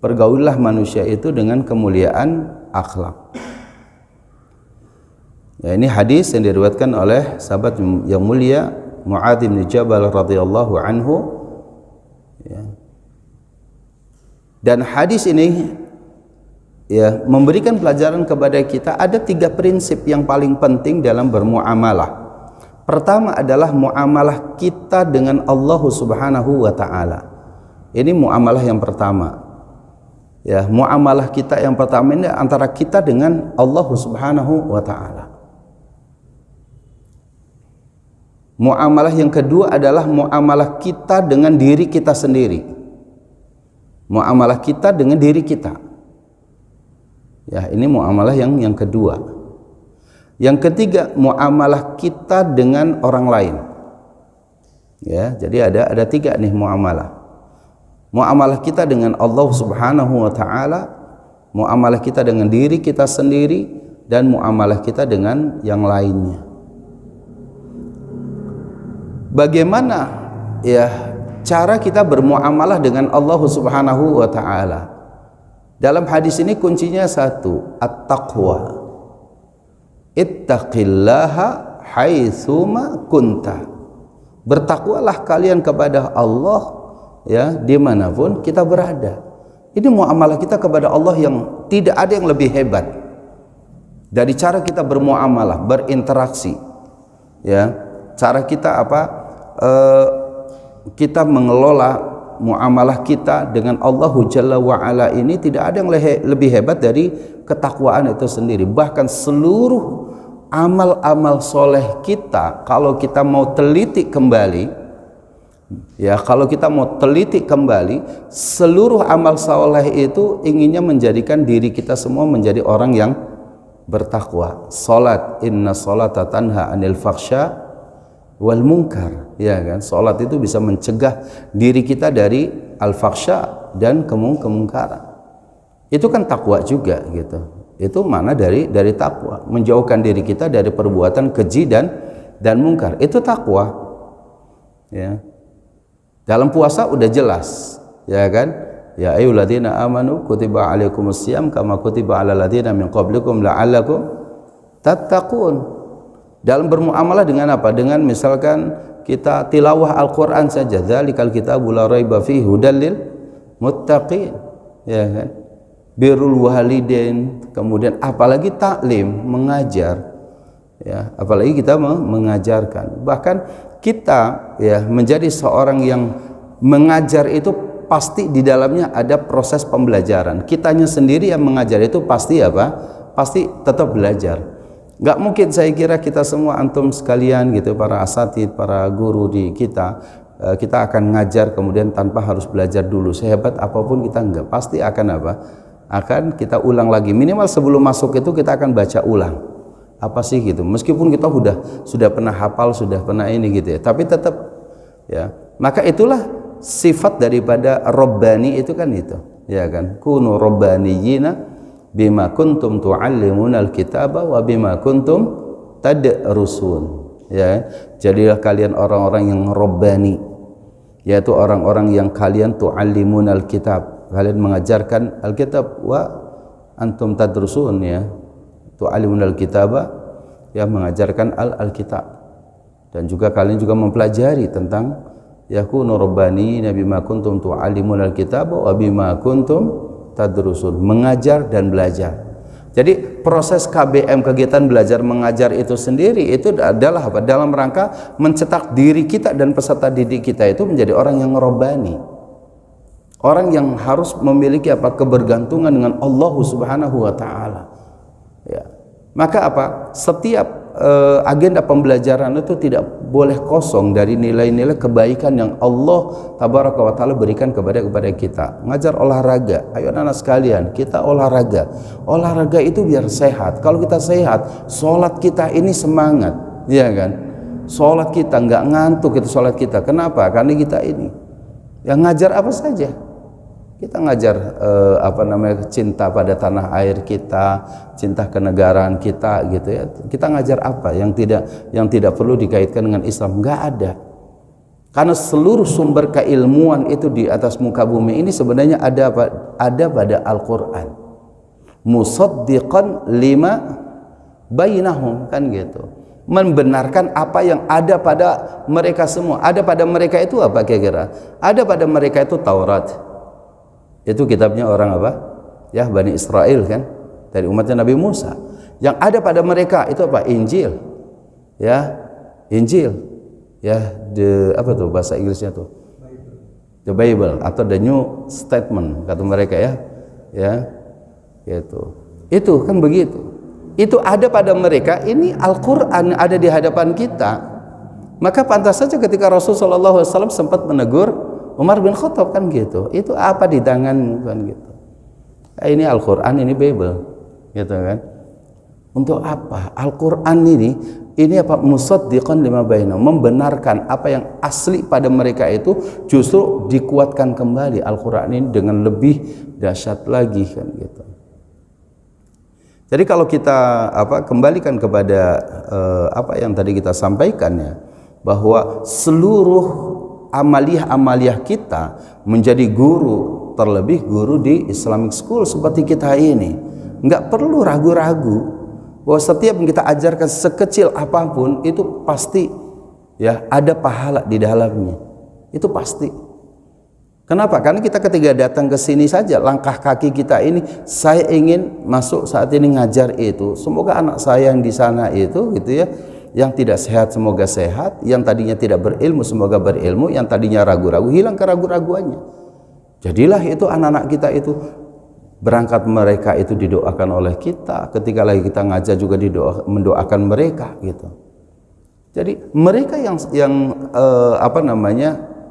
Pergaulilah manusia itu dengan kemuliaan akhlak. Ya, ini hadis yang diriwayatkan oleh sahabat yang mulia Muadz bin Jabal radhiyallahu anhu ya. Dan hadis ini ya memberikan pelajaran kepada kita ada 3 prinsip yang paling penting dalam bermuamalah. Pertama adalah muamalah kita dengan Allah Subhanahu wa taala. Ini muamalah yang pertama. Ya, muamalah kita yang pertama ini antara kita dengan Allah Subhanahu wa taala. Muamalah yang kedua adalah muamalah kita dengan diri kita sendiri. Muamalah kita dengan diri kita. Ya, ini muamalah yang kedua. Yang ketiga, muamalah kita dengan orang lain. Ya, jadi ada tiga nih muamalah. Muamalah kita dengan Allah Subhanahu wa taala, muamalah kita dengan diri kita sendiri, dan muamalah kita dengan yang lainnya. Bagaimana ya cara kita bermuamalah dengan Allah Subhanahu wa taala? Dalam hadis ini kuncinya satu, at-taqwa. Ittaqillaha haitsuma kunta. Bertakwalah kalian kepada Allah ya dimanapun kita berada. Ini muamalah kita kepada Allah yang tidak ada yang lebih hebat dari cara kita bermuamalah, berinteraksi ya. Cara kita kita mengelola muamalah kita dengan Allah Jalla wa Ala ini tidak ada yang lebih hebat dari ketakwaan itu sendiri. Bahkan seluruh amal-amal soleh kita, kalau kita mau teliti kembali ya, kalau kita mau teliti kembali, seluruh amal soleh itu inginnya menjadikan diri kita semua menjadi orang yang bertakwa. Salat, inna salata tanha anil fakhsya wal munkar, ya kan? Salat itu bisa mencegah diri kita dari al-fakhsya dan kemungkaran. Itu kan takwa juga gitu. Itu mana dari takwa, menjauhkan diri kita dari perbuatan keji dan mungkar. Itu takwa. Ya. Dalam puasa udah jelas, ya kan? Ya ayyuhalladzina amanu kutiba alaikumusiyam kama kutiba alal ladzina min qablikum la'allakum tattaqun. Dalam bermuamalah dengan apa? Dengan misalkan kita tilawah Al-Qur'an saja, dzalikal kitabu la raiba fihi hudal lil muttaqin, ya kan? Birrul walidain, kemudian apalagi taklim, mengajar ya, apalagi kita mengajarkan. Bahkan kita ya menjadi seorang yang mengajar itu pasti di dalamnya ada proses pembelajaran. Kitanya sendiri yang mengajar itu pasti apa? Pasti tetap belajar. Nggak mungkin saya kira kita semua antum sekalian gitu, para asatid, para guru di kita akan ngajar kemudian tanpa harus belajar dulu. Sehebat apapun kita enggak, pasti akan apa? Akan kita ulang lagi, minimal sebelum masuk itu kita akan baca ulang apa sih gitu, meskipun kita sudah pernah hafal, sudah pernah ini gitu ya, tapi tetap ya. Maka itulah sifat daripada Rabbani itu kan itu, ya kan? Kunu rabbaniyina bima kuntum tuallimunal kitaba wa bima kuntum tadrusun, ya. Jadilah kalian orang-orang yang Rabbani, yaitu orang-orang yang kalian tuallimunal kitab, kalian mengajarkan Alkitab, wa antum tadrusun, ya, tu'alimunal kitaba, ya, mengajarkan Alkitab, dan juga kalian juga mempelajari tentang yakunu rabbaniyina bima kuntum tu'alimunal kitaba wa bima kuntum tadrusun, mengajar dan belajar. Jadi proses KBM, kegiatan belajar mengajar itu sendiri itu adalah apa? Dalam rangka mencetak diri kita dan peserta didik kita itu menjadi orang yang rabbani. Orang yang harus memiliki apa? Kebergantungan dengan Allah Subhanahu wa taala. Ya. Maka apa? Setiap agenda pembelajaran itu tidak boleh kosong dari nilai-nilai kebaikan yang Allah Tabaraka wa taala berikan kepada kita. Ngajar olahraga. Ayo anak sekalian, kita olahraga. Olahraga itu biar sehat. Kalau kita sehat, sholat kita ini semangat, ya kan? Sholat kita nggak ngantuk, itu sholat kita. Kenapa? Karena kita ini yang ngajar apa saja. Kita ngajar cinta pada tanah air kita, cinta kenegaraan kita gitu ya. Kita ngajar apa yang tidak perlu dikaitkan dengan Islam? Enggak ada. Karena seluruh sumber keilmuan itu di atas muka bumi ini sebenarnya ada pada Al-Qur'an. Musaddiqan lima bainahum, kan gitu. Membenarkan apa yang ada pada mereka semua. Ada pada mereka itu apa kira-kira? Ada pada mereka itu Taurat. Itu kitabnya orang apa? Ya, Bani Israel kan, dari umatnya Nabi Musa. Yang ada pada mereka itu apa? Injil. Ya, Injil. Ya, apa tuh bahasa Inggrisnya tuh? The Bible atau the New Statement kata mereka ya. Ya. Gitu. Itu kan begitu. Itu ada pada mereka, ini Al-Qur'an ada di hadapan kita. Maka pantas saja ketika Rasulullah SAW sempat menegur Umar bin Khattab kan gitu. Itu apa di tanganmu kan gitu. Ini Al-Qur'an, ini Bible gitu kan. Untuk apa? Al-Quran ini apa? Musaddiqan lima bainahum, membenarkan apa yang asli pada mereka itu, justru dikuatkan kembali Al-Quran ini dengan lebih dahsyat lagi kan gitu. Jadi kalau kita kembalikan kepada apa yang tadi kita sampaikan ya, bahwa seluruh amaliyah kita menjadi guru, terlebih guru di Islamic School seperti kita ini, nggak perlu ragu-ragu bahwa setiap yang kita ajarkan sekecil apapun itu pasti ya ada pahala di dalamnya, itu pasti. Kenapa? Karena kita ketika datang ke sini saja, langkah kaki kita ini, saya ingin masuk saat ini ngajar itu, semoga anak saya yang di sana itu gitu ya, yang tidak sehat semoga sehat, yang tadinya tidak berilmu semoga berilmu, yang tadinya ragu-ragu hilang keraguan-raguannya. Jadilah itu anak-anak kita itu, berangkat mereka itu didoakan oleh kita, ketika lagi kita ngajar juga mendoakan mereka gitu. Jadi mereka yang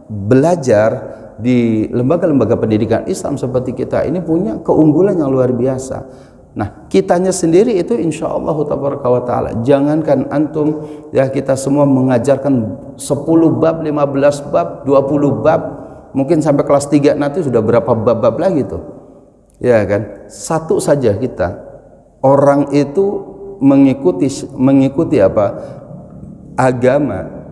belajar di lembaga-lembaga pendidikan Islam seperti kita ini punya keunggulan yang luar biasa. Nah, kitanya sendiri itu insya Allah ta'ala, jangankan antum ya, kita semua mengajarkan 10 bab, 15 bab, 20 bab, mungkin sampai kelas 3 nanti sudah berapa bab-bab lagi tuh ya kan. Satu saja kita, orang itu mengikuti apa agama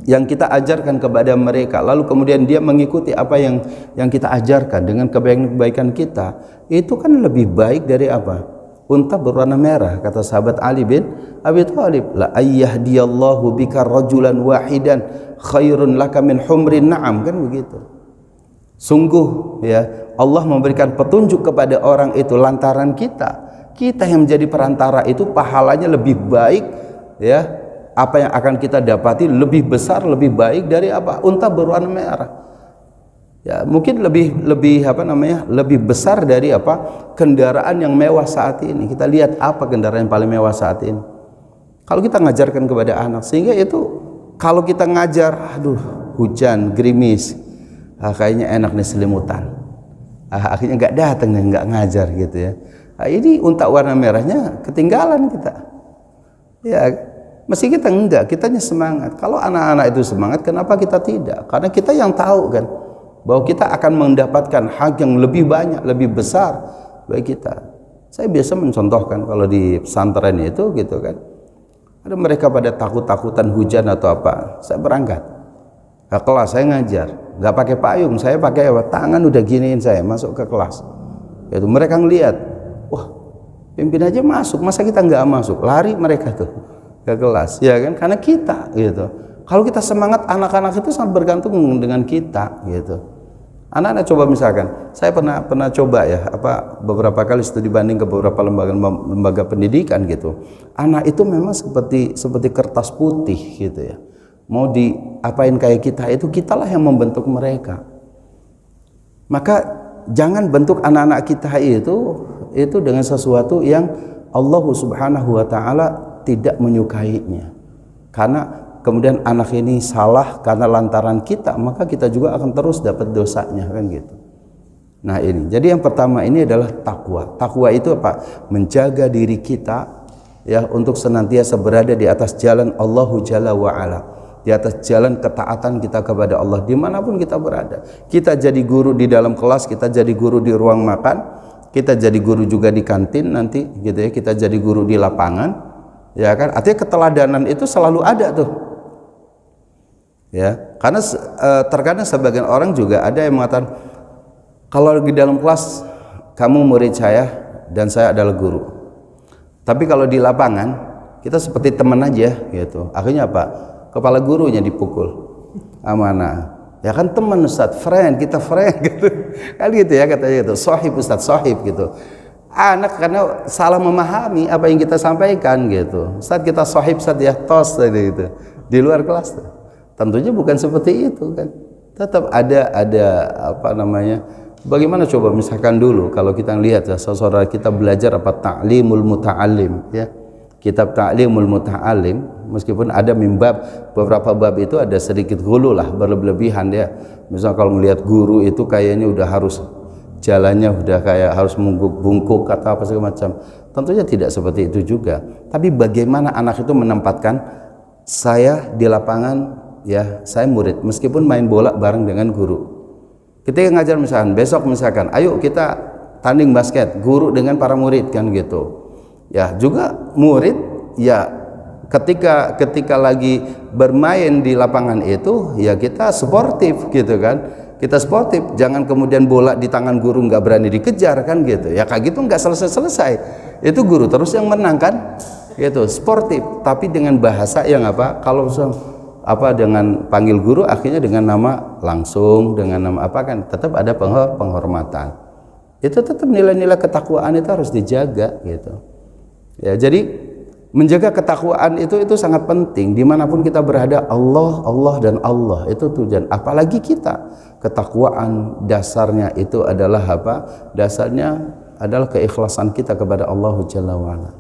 yang kita ajarkan kepada mereka, lalu kemudian dia mengikuti apa yang kita ajarkan dengan kebaikan kita, itu kan lebih baik dari apa? Unta berwarna merah, kata sahabat Ali bin Abi Thalib, la ayyahdiyallahu bika rajulan wahidan khairun laka min humrin na'am, kan begitu. Sungguh ya, Allah memberikan petunjuk kepada orang itu lantaran kita yang menjadi perantara itu pahalanya lebih baik ya, apa yang akan kita dapati lebih besar, lebih baik dari apa? Unta berwarna merah. Ya, mungkin lebih besar dari apa? Kendaraan yang mewah saat ini. Kita lihat apa kendaraan yang paling mewah saat ini. Kalau kita ngajarkan kepada anak, sehingga itu kalau kita ngajar, aduh, hujan, gerimis, kayaknya enak nih selimutan. Akhirnya nggak datang dan nggak ngajar gitu ya. Ini unta warna merahnya ketinggalan kita. Ya, meski kita enggak, kitanya semangat. Kalau anak-anak itu semangat, kenapa kita tidak? Karena kita yang tahu kan bahwa kita akan mendapatkan hak yang lebih banyak, lebih besar bagi kita. Saya biasa mencontohkan kalau di pesantren itu gitu kan, ada mereka pada takut-takutan hujan atau apa, saya berangkat ke kelas, saya ngajar, nggak pakai payung, saya pakai tangan udah giniin saya masuk ke kelas. Itu mereka ngelihat, wah, pimpin aja masuk, masa kita nggak masuk? Lari mereka tuh ke kelas, ya kan? Karena kita gitu. Kalau kita semangat, anak-anak itu sangat bergantung dengan kita gitu. Anak-anak coba misalkan, saya pernah coba ya, beberapa kali studi banding ke beberapa lembaga pendidikan gitu. Anak itu memang seperti kertas putih gitu ya. Mau diapain kayak kita, itu kitalah yang membentuk mereka. Maka jangan bentuk anak-anak kita itu dengan sesuatu yang Allah Subhanahu wa taala tidak menyukainya, karena kemudian anak ini salah karena lantaran kita, maka kita juga akan terus dapat dosanya kan gitu. Nah ini, jadi yang pertama ini adalah takwa. Takwa itu apa? Menjaga diri kita ya, untuk senantiasa berada di atas jalan Allahu Jalla wa Ala, di atas jalan ketaatan kita kepada Allah dimanapun kita berada. Kita jadi guru di dalam kelas, kita jadi guru di ruang makan, kita jadi guru juga di kantin nanti gitu ya, kita jadi guru di lapangan. Ya kan, artinya keteladanan itu selalu ada tuh ya, karena terkadang sebagian orang juga ada yang mengatakan, kalau di dalam kelas kamu murid saya dan saya adalah guru, tapi kalau di lapangan kita seperti teman aja gitu. Akhirnya apa? Kepala gurunya dipukul. Amanah ya kan, teman Ustadz, friend, kita friend gitu kan gitu ya, katanya gitu, sahib Ustadz, sahib gitu. Anak karena salah memahami apa yang kita sampaikan gitu. Saat kita sahib saat ya tos tadi itu di luar kelas tuh. Tentunya bukan seperti itu kan. Tetap ada bagaimana coba misalkan dulu kalau kita lihat ya, saudara kita belajar apa, ta'limul muta'allim ya. Kitab Ta'limul Muta'allim, meskipun ada beberapa bab itu ada sedikit ghulu lah, berlebihan ya. Misal kalau melihat guru itu kayaknya udah harus jalannya udah kayak harus bungkuk atau apa segala macam. Tentunya tidak seperti itu juga. Tapi bagaimana anak itu menempatkan, saya di lapangan, ya saya murid, meskipun main bola bareng dengan guru. Ketika ngajar misalkan, besok misalkan, ayo kita tanding basket, guru dengan para murid kan gitu. Ya juga murid, ya ketika lagi bermain di lapangan itu, ya kita sportif gitu kan. Kita sportif, jangan kemudian bola di tangan guru nggak berani dikejar kan gitu. Ya kayak gitu nggak selesai-selesai. Itu guru terus yang menang kan? Gitu, sportif, tapi dengan bahasa yang apa? Kalau dengan panggil guru akhirnya dengan nama langsung, dengan nama apa kan? Tetap ada penghormatan. Itu tetap nilai-nilai ketakwaan itu harus dijaga gitu. Ya, jadi menjaga ketakwaan itu sangat penting dimanapun kita berada. Allah dan Allah itu tujuan. Apalagi kita, ketakwaan dasarnya itu adalah apa? Dasarnya adalah keikhlasan kita kepada Allah Jalla wa'ala.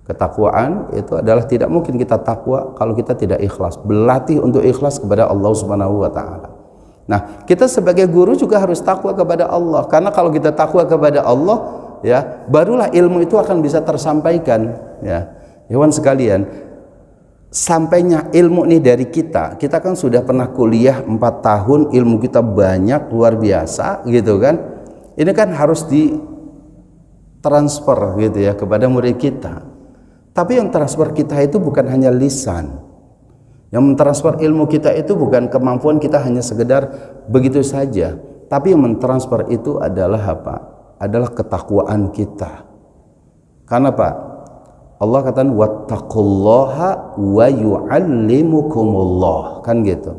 Ketakwaan itu adalah tidak mungkin kita takwa kalau kita tidak ikhlas. Berlatih untuk ikhlas kepada Allah Subhanahu wa taala. Nah, kita sebagai guru juga harus takwa kepada Allah, karena kalau kita takwa kepada Allah, ya, barulah ilmu itu akan bisa tersampaikan, ya. Hewan sekalian, sampainya ilmu ini dari kita kan sudah pernah kuliah 4 tahun, ilmu kita banyak, luar biasa gitu kan. Ini kan harus ditransfer gitu ya kepada murid kita. Tapi yang transfer kita itu bukan hanya lisan. Yang mentransfer ilmu kita itu bukan kemampuan kita hanya sekedar begitu saja. Tapi yang mentransfer itu adalah apa? Adalah ketakwaan kita. Karena Pak, Allah katakan wattaqullaha wa yu'allimukumullah, kan gitu.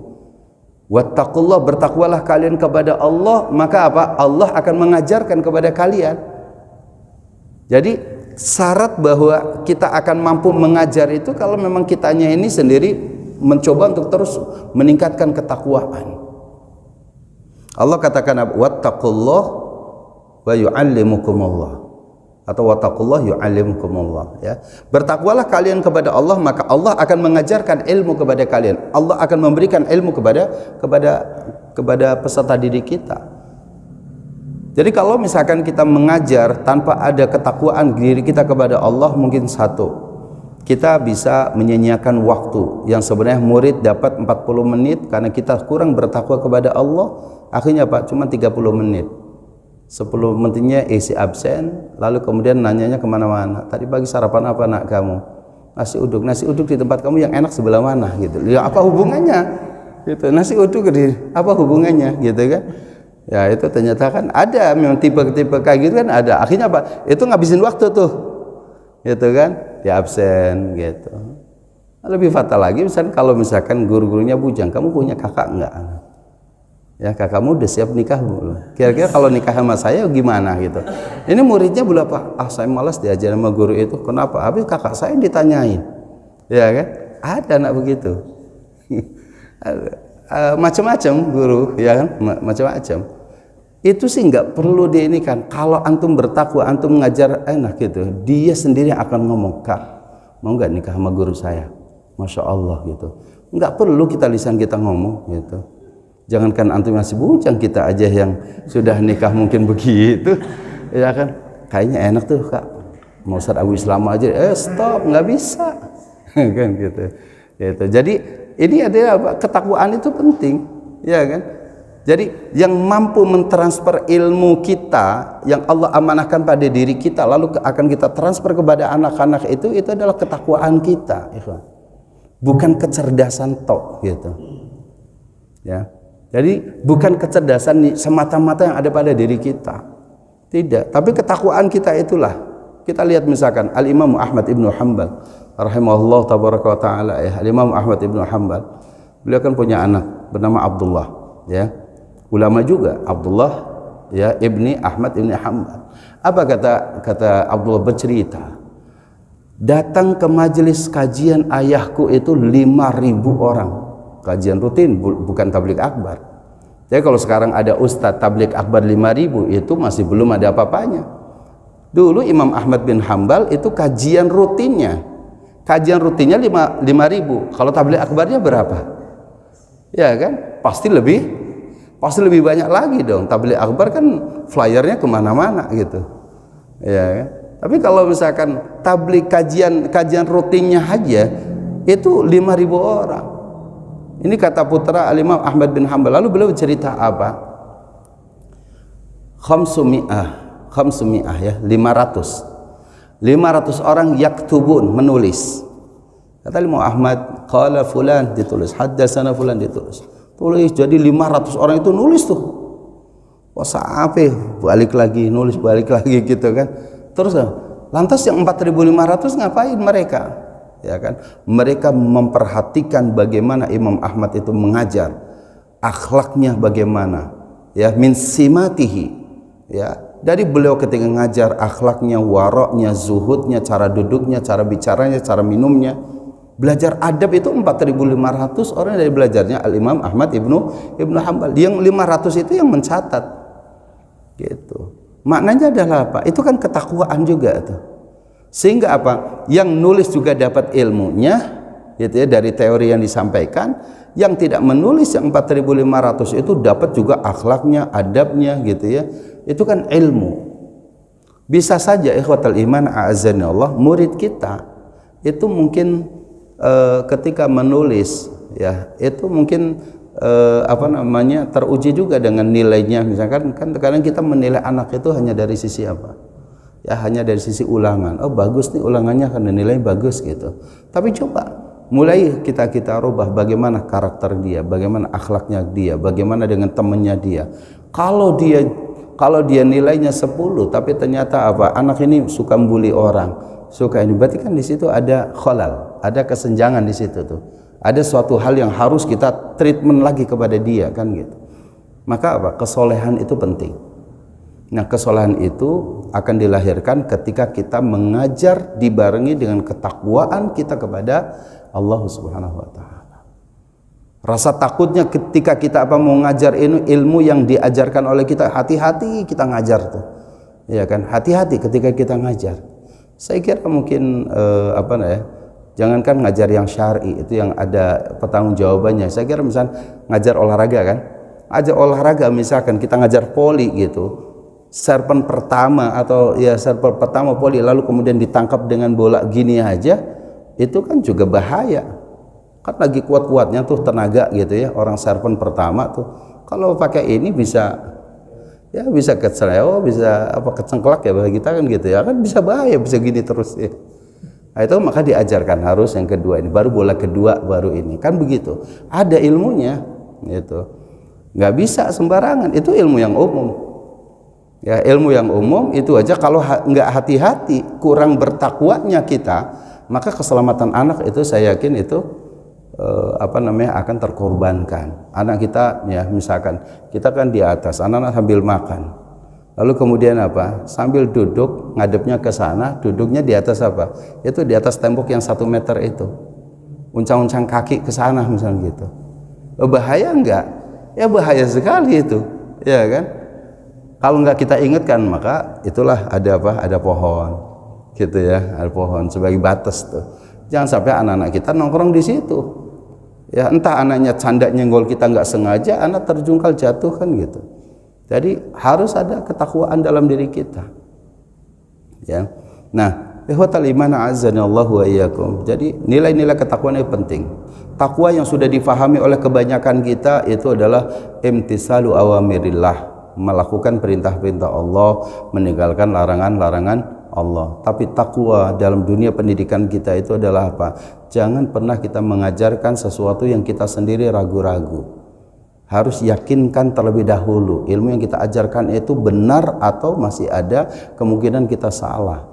Wattaqullah, bertakwalah kalian kepada Allah, maka apa? Allah akan mengajarkan kepada kalian. Jadi syarat bahwa kita akan mampu mengajar itu kalau memang kitanya ini sendiri mencoba untuk terus meningkatkan ketakwaan. Allah katakan wattaqullah wa yu'allimukumullah, atau wattaqullah yu'allimukumullah, ya. Bertakwalah kalian kepada Allah, maka Allah akan mengajarkan ilmu kepada kalian. Allah akan memberikan ilmu kepada peserta didik kita. Jadi kalau misalkan kita mengajar tanpa ada ketakwaan diri kita kepada Allah, mungkin satu, kita bisa menyanyiakan waktu yang sebenarnya murid dapat 40 menit karena kita kurang bertakwa kepada Allah. Akhirnya Pak, cuma 30 menit. 10 menitnya isi absen, lalu kemudian nanyanya kemana-mana. Tadi pagi sarapan apa nak kamu? Nasi uduk di tempat kamu yang enak sebelah mana gitu. Ya apa hubungannya? Gitu. Nasi uduk apa hubungannya gitu kan? Ya itu ternyata kan ada memang tipe-tipe kayak gitu kan ada. Akhirnya apa? Itu ngabisin waktu tuh. Gitu kan? Di absen gitu. Lebih fatal lagi misalkan kalau misalkan guru-gurunya bujang, kamu punya kakak enggak? Ya, kakakmu udah siap nikah belum? Kira-kira kalau nikah sama saya gimana gitu? Ini muridnya belum apa? Ah, saya malas diajar sama guru itu. Kenapa? Habis kakak saya ditanyain, ya kan? Ada anak begitu. Macam-macam guru, ya kan? Macam-macam. Itu sih nggak perlu di ini kan. Kalau antum bertakwa, antum mengajar enak gitu. Dia sendiri akan ngomong, Kak, mau nggak nikah sama guru saya? Masya Allah gitu. Nggak perlu kita lisan kita ngomong gitu. Jangankan antum masih bujang, kita aja yang sudah nikah mungkin begitu, ya kan? Kayaknya enak tuh Kak, mau Ustaz Abu Islam aja, stop, nggak bisa, kan gitu. Gitu. Jadi ini adalah ketakwaan itu penting, ya kan? Jadi yang mampu mentransfer ilmu kita yang Allah amanahkan pada diri kita, lalu akan kita transfer kepada anak-anak itu adalah ketakwaan kita, bukan kecerdasan tok, gitu, ya. Jadi bukan kecerdasan semata-mata yang ada pada diri kita, tidak. Tapi ketakwaan kita itulah. Kita lihat misalkan Al-Imam Ahmad ibnu Hanbal, rahimahullah tabaraka wa ta'ala, ya. Al-Imam Ahmad ibnu Hanbal, beliau kan punya anak bernama Abdullah, ya. Ulama juga, Abdullah, ya, ibni Ahmad ibni Hanbal. Apa kata Abdullah bercerita? Datang ke majelis kajian ayahku itu 5.000 orang. Kajian rutin, bukan tablik akbar. Jadi kalau sekarang ada ustadz tablik akbar 5.000, itu masih belum ada apa-apanya. Dulu Imam Ahmad bin Hanbal itu kajian rutinnya 5.000. Kalau tablik akbarnya berapa? Ya kan? Pasti lebih pasti lebih banyak lagi dong. Tabligh akbar kan flyernya kemana-mana gitu, ya kan? Tapi kalau misalkan tabligh kajian rutinnya aja itu 5.000 orang. Ini kata putra Al-Imam Ahmad bin Hanbal. Lalu beliau cerita apa? Khamsumi'ah ya, 500 orang yaktubun, menulis. Kata Imam Ahmad, qala fulan, ditulis, haddatsana fulan, ditulis. Tulis, jadi 500 orang itu nulis tuh. Wah, sampai balik lagi nulis, balik lagi gitu kan. Terus lantas yang 4.500 ngapain mereka? Ya kan? Mereka memperhatikan bagaimana Imam Ahmad itu mengajar, akhlaknya bagaimana, ya, min simatihi, ya. Dari beliau ketika ngajar, akhlaknya, waroknya, zuhudnya, cara duduknya, cara bicaranya, cara minumnya. Belajar adab itu 4.500 orang dari belajarnya Al-Imam Ahmad Ibnu Hanbal. Yang 500 itu yang mencatat. Gitu. Maknanya adalah apa? Itu kan ketakwaan juga tuh. Sehingga apa? Yang nulis juga dapat ilmunya, gitu ya, dari teori yang disampaikan. Yang tidak menulis yang 4.500 itu dapat juga akhlaknya, adabnya, gitu ya. Itu kan ilmu. Bisa saja ikhwatal iman a'azzani Allah, murid kita itu mungkin ketika menulis, ya, itu mungkin teruji juga dengan nilainya. Misalkan kan kadang kita menilai anak itu hanya dari sisi apa? Ya, hanya dari sisi ulangan. Oh, bagus nih ulangannya karena nilai bagus gitu. Tapi coba mulai kita rubah bagaimana karakter dia, bagaimana akhlaknya dia, bagaimana dengan temannya dia. Kalau dia nilainya 10 tapi ternyata apa? Anak ini suka membuli orang, suka ini, berarti kan di situ ada khalal, ada kesenjangan di situ tuh. Ada suatu hal yang harus kita treatment lagi kepada dia kan gitu. Maka apa? Kesolehan itu penting. Nah, kesolehan itu akan dilahirkan ketika kita mengajar dibarengi dengan ketakwaan kita kepada Allah Subhanahu wa taala. Rasa takutnya ketika kita mau ngajar ilmu yang diajarkan oleh kita, hati-hati kita ngajar tuh. Ya kan? Hati-hati ketika kita ngajar. Saya kira mungkin jangankan ngajar yang syar'i, itu yang ada pertanggungjawabannya. Saya kira misalnya ngajar olahraga kan, ajar olahraga misalkan kita ngajar voli gitu, serpen pertama voli lalu kemudian ditangkap dengan bola gini aja, itu kan juga bahaya. Kan lagi kuat-kuatnya tuh tenaga gitu ya, orang serpen pertama tuh kalau pakai ini bisa keceleo, bisa kecengklak ya bagi kita kan gitu ya, kan bisa bahaya, bisa gini terus ya. Nah, itu maka diajarkan harus yang kedua ini, baru bola kedua baru ini, kan begitu. Ada ilmunya gitu. Nggak bisa sembarangan, itu ilmu yang umum. Ya, ilmu yang umum itu aja kalau nggak hati-hati, kurang bertakwanya kita, maka keselamatan anak itu saya yakin itu akan terkorbankan. Anak kita ya, misalkan kita kan di atas, anak-anak sambil makan, lalu kemudian sambil duduk ngadepnya ke sana, duduknya di atas itu di atas tembok yang 1 meter itu, uncang-uncang kaki ke sana misalnya gitu. Bahaya enggak? Ya bahaya sekali itu, ya kan? Kalau nggak kita ingatkan, maka itulah ada pohon gitu ya, ada pohon sebagai batas tuh. Jangan sampai anak-anak kita nongkrong di situ. Ya, entah anaknya canda nyenggol kita nggak sengaja, anak terjungkal jatuh kan gitu. Jadi harus ada ketakwaan dalam diri kita. Ya. Nah, ikhwatal iman a'azzani Allah wa iyyakum. Jadi nilai-nilai ketakwaan itu penting. Takwa yang sudah difahami oleh kebanyakan kita itu adalah imtisalu awamirillah, melakukan perintah-perintah Allah, meninggalkan larangan-larangan Allah. Tapi takwa dalam dunia pendidikan kita itu adalah apa? Jangan pernah kita mengajarkan sesuatu yang kita sendiri ragu-ragu. Harus yakinkan terlebih dahulu ilmu yang kita ajarkan itu benar atau masih ada kemungkinan kita salah.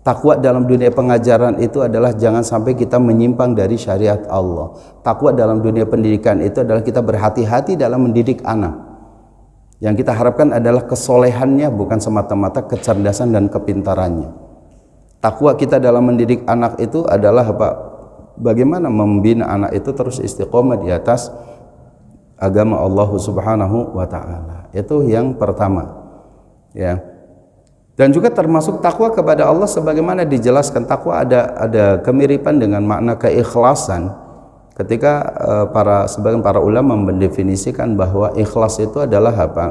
Takwa dalam dunia pengajaran itu adalah jangan sampai kita menyimpang dari syariat Allah. Takwa dalam dunia pendidikan itu adalah kita berhati-hati dalam mendidik anak. Yang kita harapkan adalah kesolehannya, bukan semata-mata kecerdasan dan kepintarannya. Takwa kita dalam mendidik anak itu adalah bagaimana membina anak itu terus istiqomah di atas agama Allah Subhanahu wa taala. Itu yang pertama. Ya. Dan juga termasuk takwa kepada Allah sebagaimana dijelaskan, takwa ada kemiripan dengan makna keikhlasan. ketika sebagian para ulama mendefinisikan bahwa ikhlas itu adalah apa?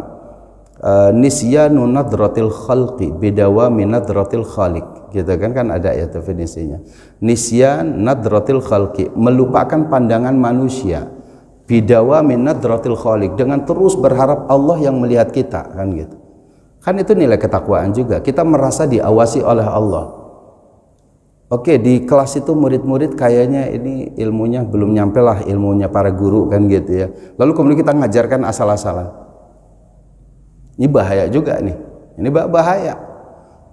Nisyanu nadratil khalqi bidawami nadratil khaliq, gitu kan ada ya definisinya. Nisyan nadratil khalqi, melupakan pandangan manusia, bidawami nadratil khaliq, dengan terus berharap Allah yang melihat kita, kan gitu. Kan itu nilai ketakwaan juga, kita merasa diawasi oleh Allah. Oke, di kelas itu murid-murid kayaknya ini ilmunya belum nyampe lah, ilmunya para guru, kan gitu ya. Lalu kemudian kita ngajarkan asal-asalan. Ini bahaya juga nih. Ini bahaya.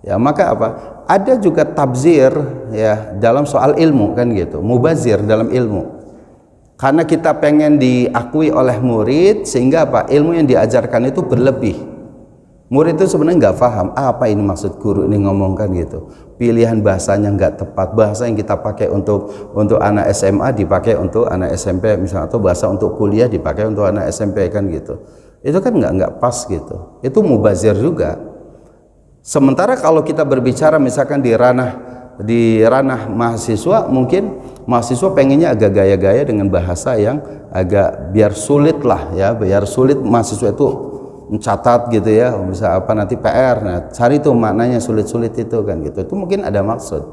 Ya, maka apa? Ada juga tabzir ya dalam soal ilmu, kan gitu. Mubazir dalam ilmu. Karena kita pengen diakui oleh murid, sehingga apa? Ilmu yang diajarkan itu berlebih. Murid itu sebenarnya nggak paham apa ini maksud guru ini ngomongkan gitu. Pilihan bahasanya nggak tepat, bahasa yang kita pakai untuk anak SMA dipakai untuk anak SMP misalnya, atau bahasa untuk kuliah dipakai untuk anak SMP, kan gitu. Itu kan nggak pas gitu. Itu mubazir juga. Sementara kalau kita berbicara misalkan di ranah mahasiswa, mungkin mahasiswa pengennya agak gaya-gaya dengan bahasa yang agak biar sulit lah ya, biar sulit mahasiswa itu mencatat gitu ya, bisa apa nanti PR, nah cari tuh maknanya sulit-sulit itu, kan gitu. Itu mungkin ada maksud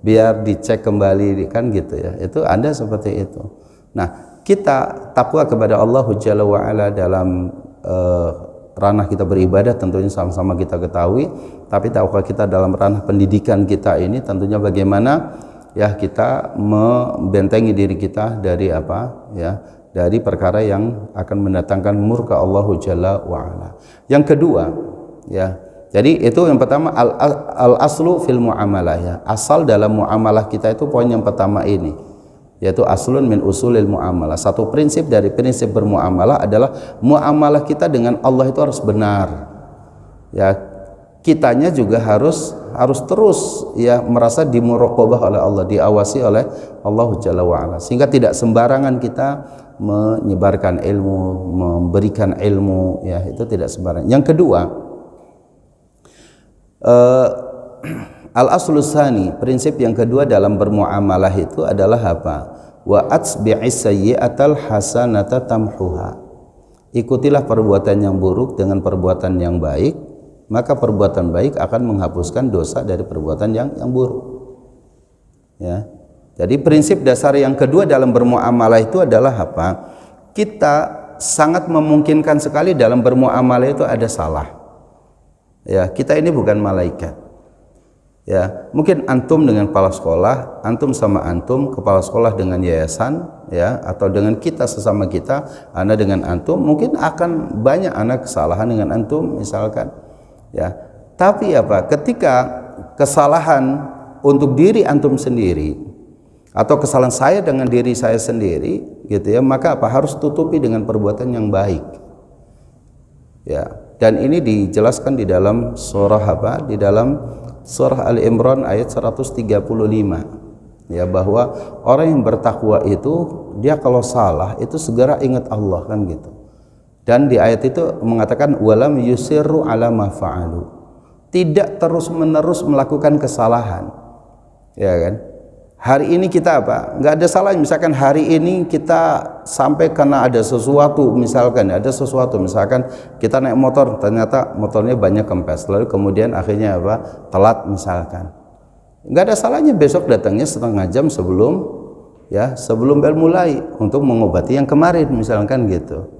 biar dicek kembali, kan gitu ya. Itu ada seperti itu. Nah, kita takwa kepada Allah Jalla wa Ala dalam ranah kita beribadah tentunya sama-sama kita ketahui, tapi takwa kita dalam ranah pendidikan kita ini tentunya bagaimana ya kita membentengi diri kita dari apa ya, dari perkara yang akan mendatangkan murka Allah Jalla wa'ala. Yang kedua ya, jadi itu yang pertama al aslu fil muamalah ya, asal dalam muamalah kita itu poin yang pertama ini, yaitu aslun min usulil muamalah. Satu prinsip dari prinsip bermuamalah adalah muamalah kita dengan Allah itu harus benar ya. Kitanya juga harus terus ya merasa dimuraqabah oleh Allah, diawasi oleh Allah Jalla wa'ala, sehingga tidak sembarangan kita menyebarkan ilmu, memberikan ilmu ya, itu tidak sembarangan. Yang kedua, al-aslu tsani, prinsip yang kedua dalam bermuamalah itu adalah apa? Wa atsbi'is sayyi'atal hasanata tamhuha. Ikutilah perbuatan yang buruk dengan perbuatan yang baik, maka perbuatan baik akan menghapuskan dosa dari perbuatan yang buruk. Ya. Jadi prinsip dasar yang kedua dalam bermuamalah itu adalah apa? Kita sangat memungkinkan sekali dalam bermuamalah itu ada salah. Ya, kita ini bukan malaikat. Ya, mungkin antum dengan kepala sekolah, antum sama antum, kepala sekolah dengan yayasan, ya, atau dengan kita sesama kita, Anda dengan antum, mungkin akan banyak anak kesalahan dengan antum misalkan. Ya. Tapi apa? Ketika kesalahan untuk diri antum sendiri atau kesalahan saya dengan diri saya sendiri gitu ya, maka apa? Harus tutupi dengan perbuatan yang baik. Ya. Dan ini dijelaskan di dalam surah apa? Di dalam surah Ali Imran ayat 135. Ya, bahwa orang yang bertakwa itu dia kalau salah itu segera ingat Allah, kan gitu. Dan di ayat itu mengatakan walam yusirru ala ma fa'alu. Tidak terus-menerus melakukan kesalahan. Ya kan? Hari ini kita apa? Enggak ada salah. Misalkan hari ini kita sampai karena ada sesuatu, misalkan kita naik motor, ternyata motornya banyak kempes, lalu kemudian akhirnya apa? Telat misalkan. Enggak ada salahnya besok datangnya setengah jam sebelum bel mulai untuk mengobati yang kemarin misalkan gitu.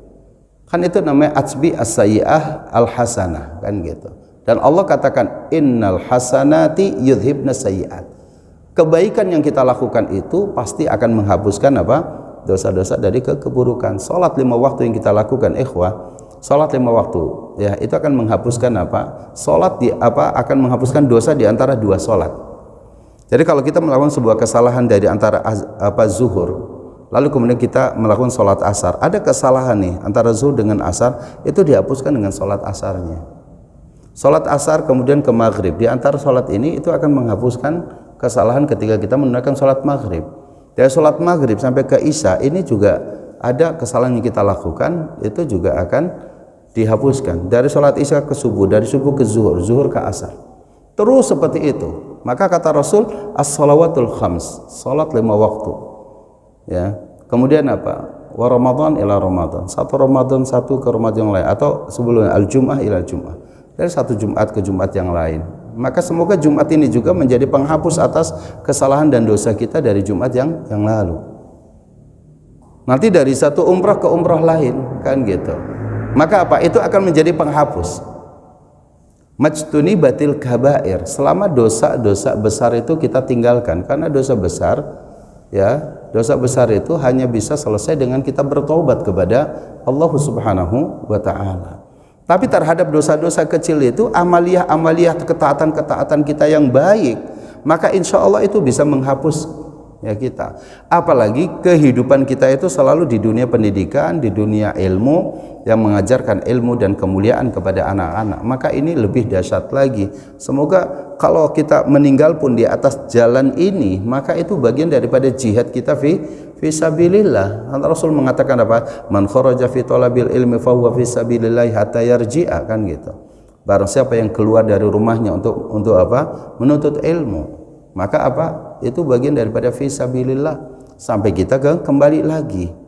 Kan itu namanya atsbi as-sayyi'ah al-hasanah, kan gitu. Dan Allah katakan innal hasanati yudhibna sayyi'at. Kebaikan yang kita lakukan itu pasti akan menghapuskan apa? Dosa-dosa dari keburukan. Salat 5 waktu yang kita lakukan, ikhwah, salat 5 waktu ya, itu akan menghapuskan apa? Salat akan menghapuskan dosa di antara 2 salat. Jadi kalau kita melakukan sebuah kesalahan dari antara zuhur, lalu kemudian kita melakukan salat asar, ada kesalahan nih antara zuhur dengan asar, itu dihapuskan dengan salat asarnya. Salat asar kemudian ke maghrib, di antara salat ini itu akan menghapuskan kesalahan ketika kita menunaikan salat maghrib. Dari salat maghrib sampai ke isya ini juga ada kesalahan yang kita lakukan, itu juga akan dihapuskan. Dari salat isya ke subuh, dari subuh ke zuhur, zuhur ke asar, terus seperti itu. Maka kata Rasul as-salawatul khams, salat 5 waktu ya, Kemudian apa? Wa Ramadan ila Ramadan. Satu Ramadan satu ke Ramadan yang lain, atau sebelumnya al-Jum'ah ila Jum'ah. Dari satu Jumat ke Jumat yang lain. Maka semoga Jumat ini juga menjadi penghapus atas kesalahan dan dosa kita dari Jumat yang lalu. Nanti dari satu umrah ke umrah lain, kan gitu. Maka apa? Itu akan menjadi penghapus. Majtuni batil kabair. Selama dosa-dosa besar itu kita tinggalkan, karena dosa besar, ya, dosa besar itu hanya bisa selesai dengan kita bertobat kepada Allah Subhanahu wa taala. Tapi terhadap dosa-dosa kecil itu, amaliyah ketaatan-ketaatan kita yang baik, maka insya Allah itu bisa menghapus ya kita. Apalagi kehidupan kita itu selalu di dunia pendidikan, di dunia ilmu, yang mengajarkan ilmu dan kemuliaan kepada anak-anak. Maka ini lebih dahsyat lagi. Semoga kalau kita meninggal pun di atas jalan ini, maka itu bagian daripada jihad kita fi sabilillah. Rasul mengatakan apa? Man kharaja fi talabil ilmi fa huwa fi sabilillah hatta yarji'a, kan gitu. Barang siapa yang keluar dari rumahnya untuk apa? Menuntut ilmu, maka apa? Itu bagian daripada fi sabilillah sampai kita kembali lagi.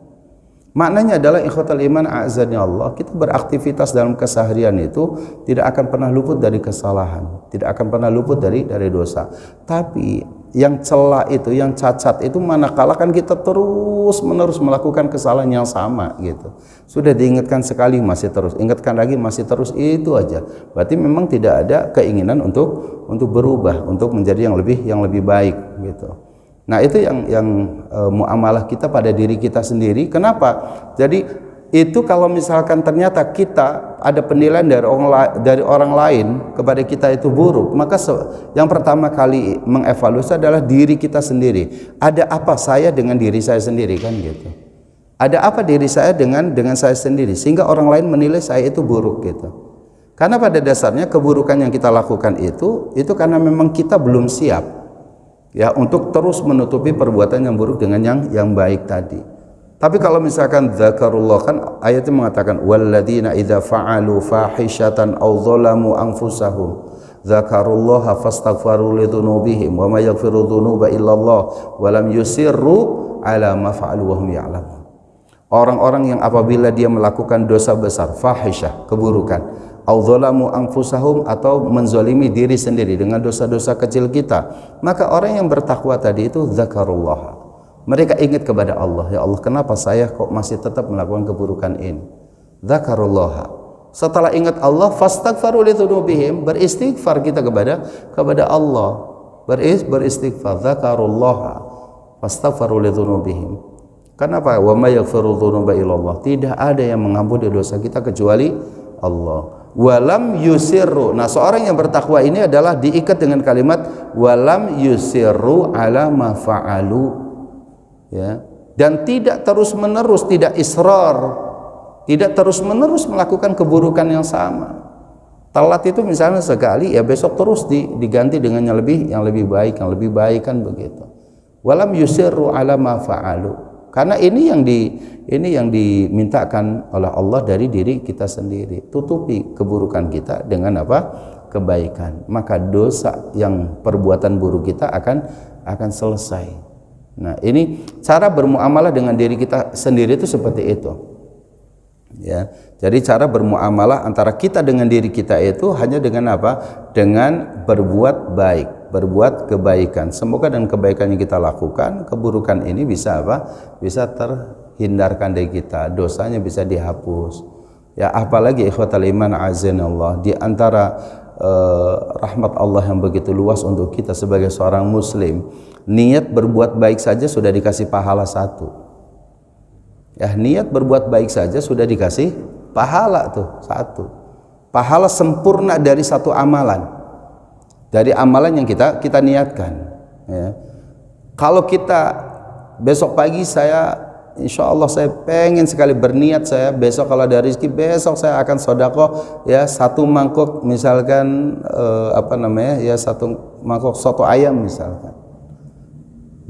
Maknanya adalah ikhwatal iman a'azani Allah, kita beraktivitas dalam keseharian itu tidak akan pernah luput dari kesalahan, tidak akan pernah luput dari dosa. Tapi yang celah itu, yang cacat itu manakala kan kita terus menerus melakukan kesalahan yang sama gitu. Sudah diingatkan sekali masih terus, ingatkan lagi masih terus, itu aja. Berarti memang tidak ada keinginan untuk berubah, untuk menjadi yang lebih baik gitu. Nah, itu yang muamalah kita pada diri kita sendiri. Kenapa? Jadi itu kalau misalkan ternyata kita ada penilaian dari orang lain kepada kita itu buruk, maka yang pertama kali mengevaluasi adalah diri kita sendiri. Ada apa saya dengan diri saya sendiri, kan gitu. Ada apa diri saya dengan saya sendiri sehingga orang lain menilai saya itu buruk gitu. Karena pada dasarnya keburukan yang kita lakukan itu karena memang kita belum siap ya untuk terus menutupi perbuatan yang buruk dengan yang baik tadi. Tapi kalau misalkan dzakarullah, kan ayatnya mengatakan walladzina idza fa'alu fahishatan aw dzalamu anfusahum dzakarullaha fastaghfaru lidzunubihim wa may yaghfiru dzunuba illallah wa lam yusirru ala ma fa'alu wa hum ya'lamun. Orang-orang yang apabila dia melakukan dosa besar, fahisyah, keburukan, au dzalamu anfusahum, atau menzalimi diri sendiri dengan dosa-dosa kecil kita, maka orang yang bertakwa tadi itu zakarullah, mereka ingat kepada Allah, ya Allah, kenapa saya kok masih tetap melakukan keburukan ini? Zakarullah. Setelah ingat Allah, fastaghfaru lidzunubihim, beristighfar kita kepada Allah, beristighfar, zakarullah, fastaghfaru lidzunubihim. Kenapa? Wa may yaghfiru dzunuba illallah. Tidak ada yang mengampuni dosa kita kecuali Allah. Walam yusirru. Nah, seorang yang bertakwa ini adalah diikat dengan kalimat walam yusirru ala ma fa'alu. Ya. Dan tidak terus-menerus, tidak israr, tidak terus-menerus melakukan keburukan yang sama. Telat itu misalnya sekali, ya besok terus diganti dengan yang lebih baik, kan begitu. Walam yusirru ala ma fa'alu. Karena ini yang dimintakan oleh Allah dari diri kita sendiri. Tutupi keburukan kita dengan apa? Kebaikan. Maka dosa yang perbuatan buruk kita akan selesai. Nah, ini cara bermuamalah dengan diri kita sendiri itu seperti itu. Ya. Jadi cara bermuamalah antara kita dengan diri kita itu hanya dengan apa? Dengan berbuat baik, berbuat kebaikan. Semoga dengan kebaikan yang kita lakukan, keburukan ini bisa apa? Bisa terhindarkan dari kita, dosanya bisa dihapus. Ya, apalagi ikhwatal iman azanallah, di antara rahmat Allah yang begitu luas untuk kita sebagai seorang muslim, niat berbuat baik saja sudah dikasih pahala 1. Ya, niat berbuat baik saja sudah dikasih pahala tuh 1. Pahala sempurna dari satu amalan. Dari amalan yang kita niatkan. Ya. Kalau kita besok pagi insya Allah saya pengen sekali berniat, saya besok kalau ada rezeki besok saya akan sodako ya 1 mangkok misalkan satu mangkok soto ayam misalkan.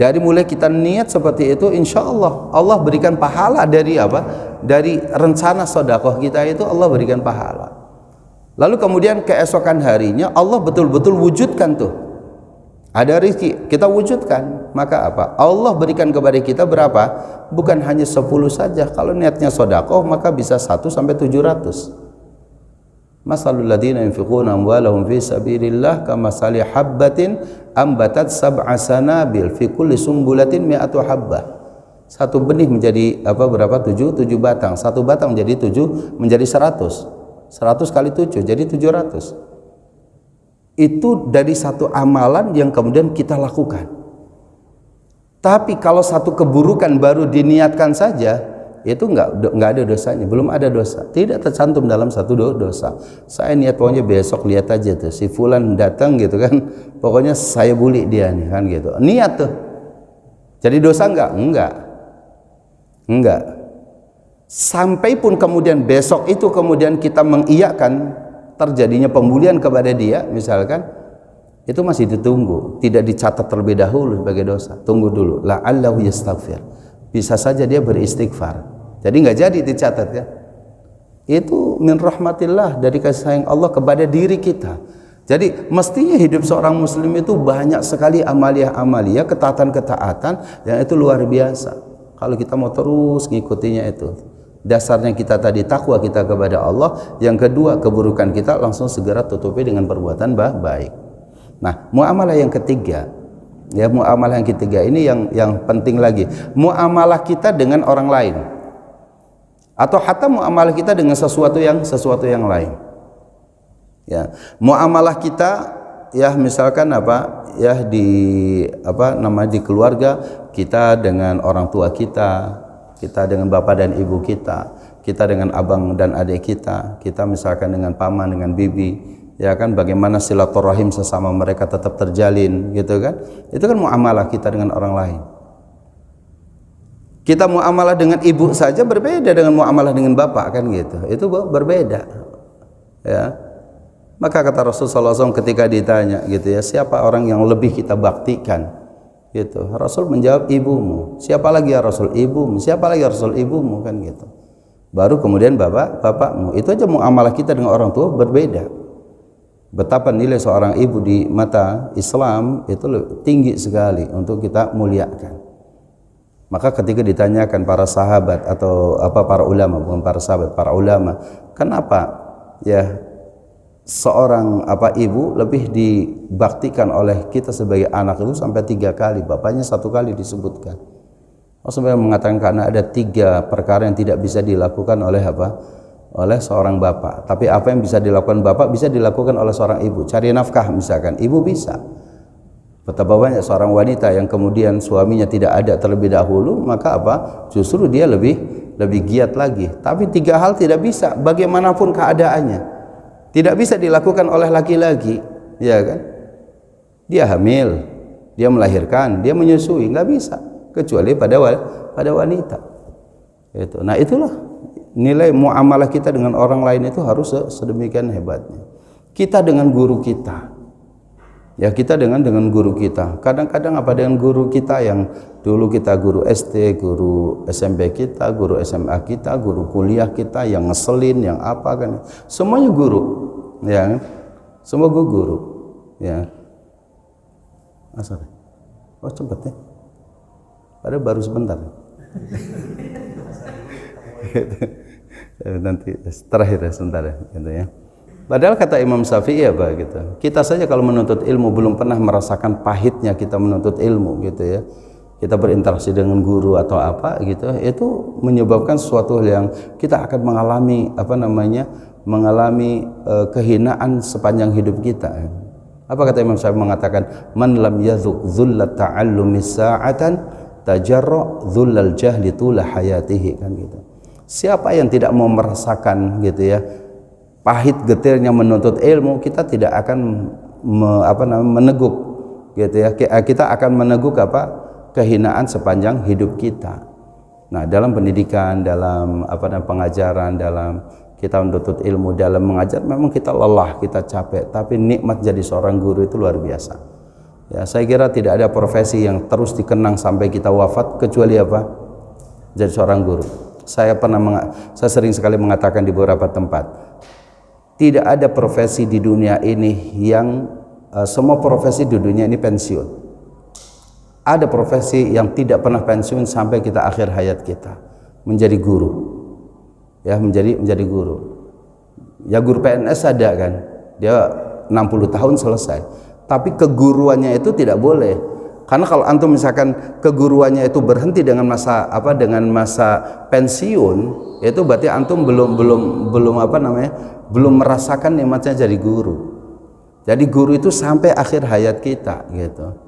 Dari mulai kita niat seperti itu, insya Allah berikan pahala dari apa? Dari rencana sodakoh kita itu Allah berikan pahala. Lalu kemudian keesokan harinya Allah betul-betul wujudkan tuh Ada rezeki, kita wujudkan. Maka apa? Allah berikan kepada kita berapa? Bukan hanya 10 saja. Kalau niatnya sedekah maka bisa 1 sampai 700. Masalul ladzina yunfiquna amwalahum fi sabilillah kamasali habbatin ambatat sab'a sanabil fi kulli sumbulatin mi'atu habbah. Satu benih menjadi apa berapa? 7 batang. Satu batang menjadi 7 menjadi 100. 100 kali 7 jadi 700. Itu dari satu amalan yang kemudian kita lakukan. Tapi kalau satu keburukan baru diniatkan saja, itu nggak ada dosanya, belum ada dosa, tidak tercantum dalam satu dosa. Saya niat pokoknya besok lihat aja tuh si fulan datang gitu kan, pokoknya saya bully dia nih kan gitu, niat tuh. Jadi dosa enggak. Sampai pun kemudian besok itu kemudian kita mengiyakan terjadinya pembulian kepada dia misalkan, itu masih ditunggu, tidak dicatat terlebih dahulu sebagai dosa. Tunggu dulu, la'allahu yastaghfir, bisa saja dia beristighfar, jadi nggak jadi dicatat ya. Itu min rahmatillah, dari kasih sayang Allah kepada diri kita. Jadi mestinya hidup seorang muslim itu banyak sekali amalia-amalia, ketaatan-ketaatan yang itu luar biasa. Kalau kita mau terus ngikutinya itu, dasarnya kita tadi takwa kita kepada Allah, yang kedua keburukan kita langsung segera tutupi dengan perbuatan baik. Nah, muamalah yang ketiga, ya muamalah yang ketiga ini yang penting lagi, muamalah kita dengan orang lain, atau hatta muamalah kita dengan sesuatu yang lain. Ya, muamalah kita ya misalkan apa ya di keluarga kita dengan orang tua kita dengan bapak dan ibu kita dengan abang dan adik kita misalkan dengan paman, dengan bibi, ya kan, bagaimana silaturahim sesama mereka tetap terjalin gitu kan. Itu kan muamalah kita dengan orang lain. Kita muamalah dengan ibu saja berbeda dengan muamalah dengan bapak kan gitu. Itu berbeda. Ya. Maka kata Rasulullah SAW ketika ditanya gitu ya, siapa orang yang lebih kita baktikan? Gitu. Rasul menjawab, ibumu. Siapa lagi ya Rasul? Ibumu. Siapa lagi ya Rasul? Ibumu kan gitu. Baru kemudian bapakmu. Itu aja muamalah kita dengan orang tua berbeda. Betapa nilai seorang ibu di mata Islam itu tinggi sekali untuk kita muliakan. Maka ketika ditanyakan para sahabat atau para ulama, bukan para sahabat, para ulama, kenapa ya seorang ibu lebih dibaktikan oleh kita sebagai anak itu sampai 3 kali, bapaknya 1 kali disebutkan. Rasulullah mengatakan karena ada 3 perkara yang tidak bisa dilakukan oleh oleh seorang bapak, tapi apa yang bisa dilakukan bapak bisa dilakukan oleh seorang ibu. Cari nafkah misalkan, ibu bisa. Betapa banyak seorang wanita yang kemudian suaminya tidak ada terlebih dahulu, maka justru dia lebih giat lagi. Tapi 3 hal tidak bisa bagaimanapun keadaannya. Tidak bisa dilakukan oleh laki-laki, ya kan? Dia hamil, dia melahirkan, dia menyusui, nggak bisa, kecuali pada wanita. Itu. Nah itulah nilai muamalah kita dengan orang lain itu harus sedemikian hebatnya. Kita dengan guru kita, ya kita dengan guru kita. Kadang-kadang dengan guru kita yang dulu kita guru SD, guru SMP kita, guru SMA kita, guru kuliah kita, yang ngeselin, yang apa kan, semuanya guru, ya, semua guru, ya. Oh cepet ya, padahal baru sebentar. Nanti terakhir sebentar ya, gitu ya. Padahal kata Imam Syafi'i gitu, kita saja kalau menuntut ilmu belum pernah merasakan pahitnya kita menuntut ilmu gitu ya. Kita berinteraksi dengan guru atau gitu, itu menyebabkan sesuatu yang kita akan mengalami kehinaan sepanjang hidup kita. Apa kata Imam Syafi'i mengatakan, man lam yadzuq dzullat ta'allumi sa'atan tajarra dzullal jahli tula hayatihi, kan gitu. Siapa yang tidak mau merasakan gitu ya pahit getirnya menuntut ilmu, kita tidak akan meneguk gitu ya, kita akan meneguk kehinaan sepanjang hidup kita. Nah, dalam pendidikan, dalam pengajaran, dalam kita menuntut ilmu, dalam mengajar, memang kita lelah, kita capek, tapi nikmat jadi seorang guru itu luar biasa. Ya, saya kira tidak ada profesi yang terus dikenang sampai kita wafat kecuali jadi seorang guru. Saya sering sekali mengatakan di beberapa tempat, tidak ada profesi di dunia ini yang semua profesi di dunia ini pensiun. Ada profesi yang tidak pernah pensiun sampai kita akhir hayat kita, menjadi guru. Ya, menjadi guru. Ya, guru PNS ada kan, dia 60 tahun selesai. Tapi keguruannya itu tidak boleh. Karena kalau antum misalkan keguruannya itu berhenti dengan masa pensiun, itu berarti antum belum merasakan nikmatnya jadi guru. Jadi guru itu sampai akhir hayat kita gitu.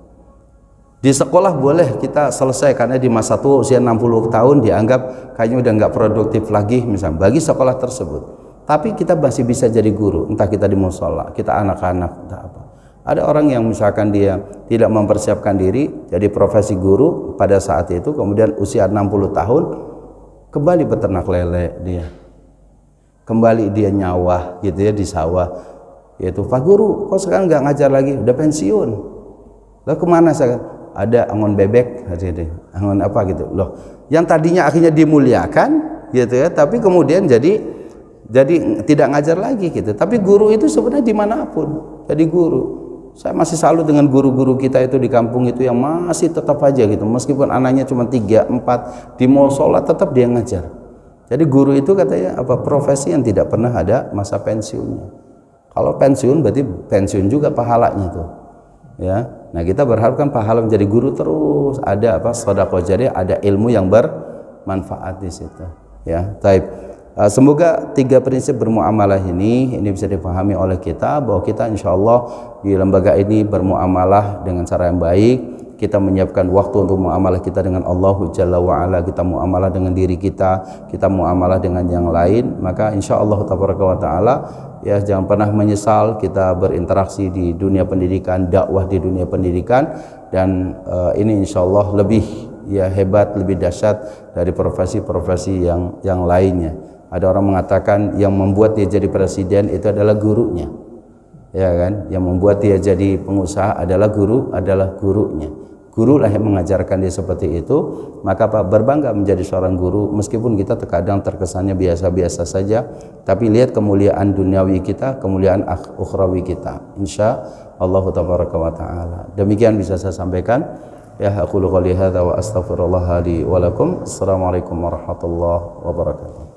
Di sekolah boleh kita selesai karena di masa tua usia 60 tahun dianggap kayaknya udah nggak produktif lagi misalnya bagi sekolah tersebut. Tapi kita masih bisa jadi guru, entah kita di mushola, kita anak-anak, entah apa. Ada orang yang misalkan dia tidak mempersiapkan diri jadi profesi guru pada saat itu, kemudian usia 60 tahun kembali peternak lele dia. Kembali dia nyawah gitu ya di sawah. Yaitu, Pak Guru, kok sekarang nggak ngajar lagi? Udah pensiun. Lah kemana saya? Ada angon bebek, angon apa gitu. Loh, yang tadinya akhirnya dimuliakan gitu ya, tapi kemudian jadi tidak ngajar lagi gitu. Tapi guru itu sebenarnya dimanapun jadi guru. Saya masih salut dengan guru-guru kita itu di kampung itu yang masih tetap aja gitu, meskipun anaknya cuma 3, 4 di mushola tetap dia ngajar. Jadi guru itu katanya profesi yang tidak pernah ada masa pensiunnya. Kalau pensiun berarti pensiun juga pahalanya tuh. Ya. Nah, kita berharapkan pahala menjadi guru terus ada sedekah jariyah, ada ilmu yang bermanfaat di situ. Ya, baik. Semoga 3 prinsip bermuamalah ini bisa dipahami oleh kita, bahwa kita insya Allah di lembaga ini bermuamalah dengan cara yang baik. Kita menyiapkan waktu untuk muamalah kita dengan Allah Jalla wa'ala, kita muamalah dengan diri kita muamalah dengan yang lain. Maka insya Allah tabaraka wa ta'ala, ya jangan pernah menyesal kita berinteraksi di dunia pendidikan, dakwah di dunia pendidikan, dan ini insya Allah lebih hebat, lebih dahsyat dari profesi-profesi yang lainnya. Ada orang mengatakan yang membuat dia jadi presiden itu adalah gurunya, ya kan? Yang membuat dia jadi pengusaha adalah gurunya. Gurulah yang mengajarkan dia seperti itu. Maka berbangga menjadi seorang guru, meskipun kita terkadang terkesannya biasa-biasa saja, tapi lihat kemuliaan duniawi kita, kemuliaan ukhrawi kita. Insya Allah tabaraka wa ta'ala. Demikian bisa saya sampaikan. Ya, aqulu qouli hadza wa astaghfirullah li wa lakum. Assalamualaikum warahmatullahi wabarakatuh.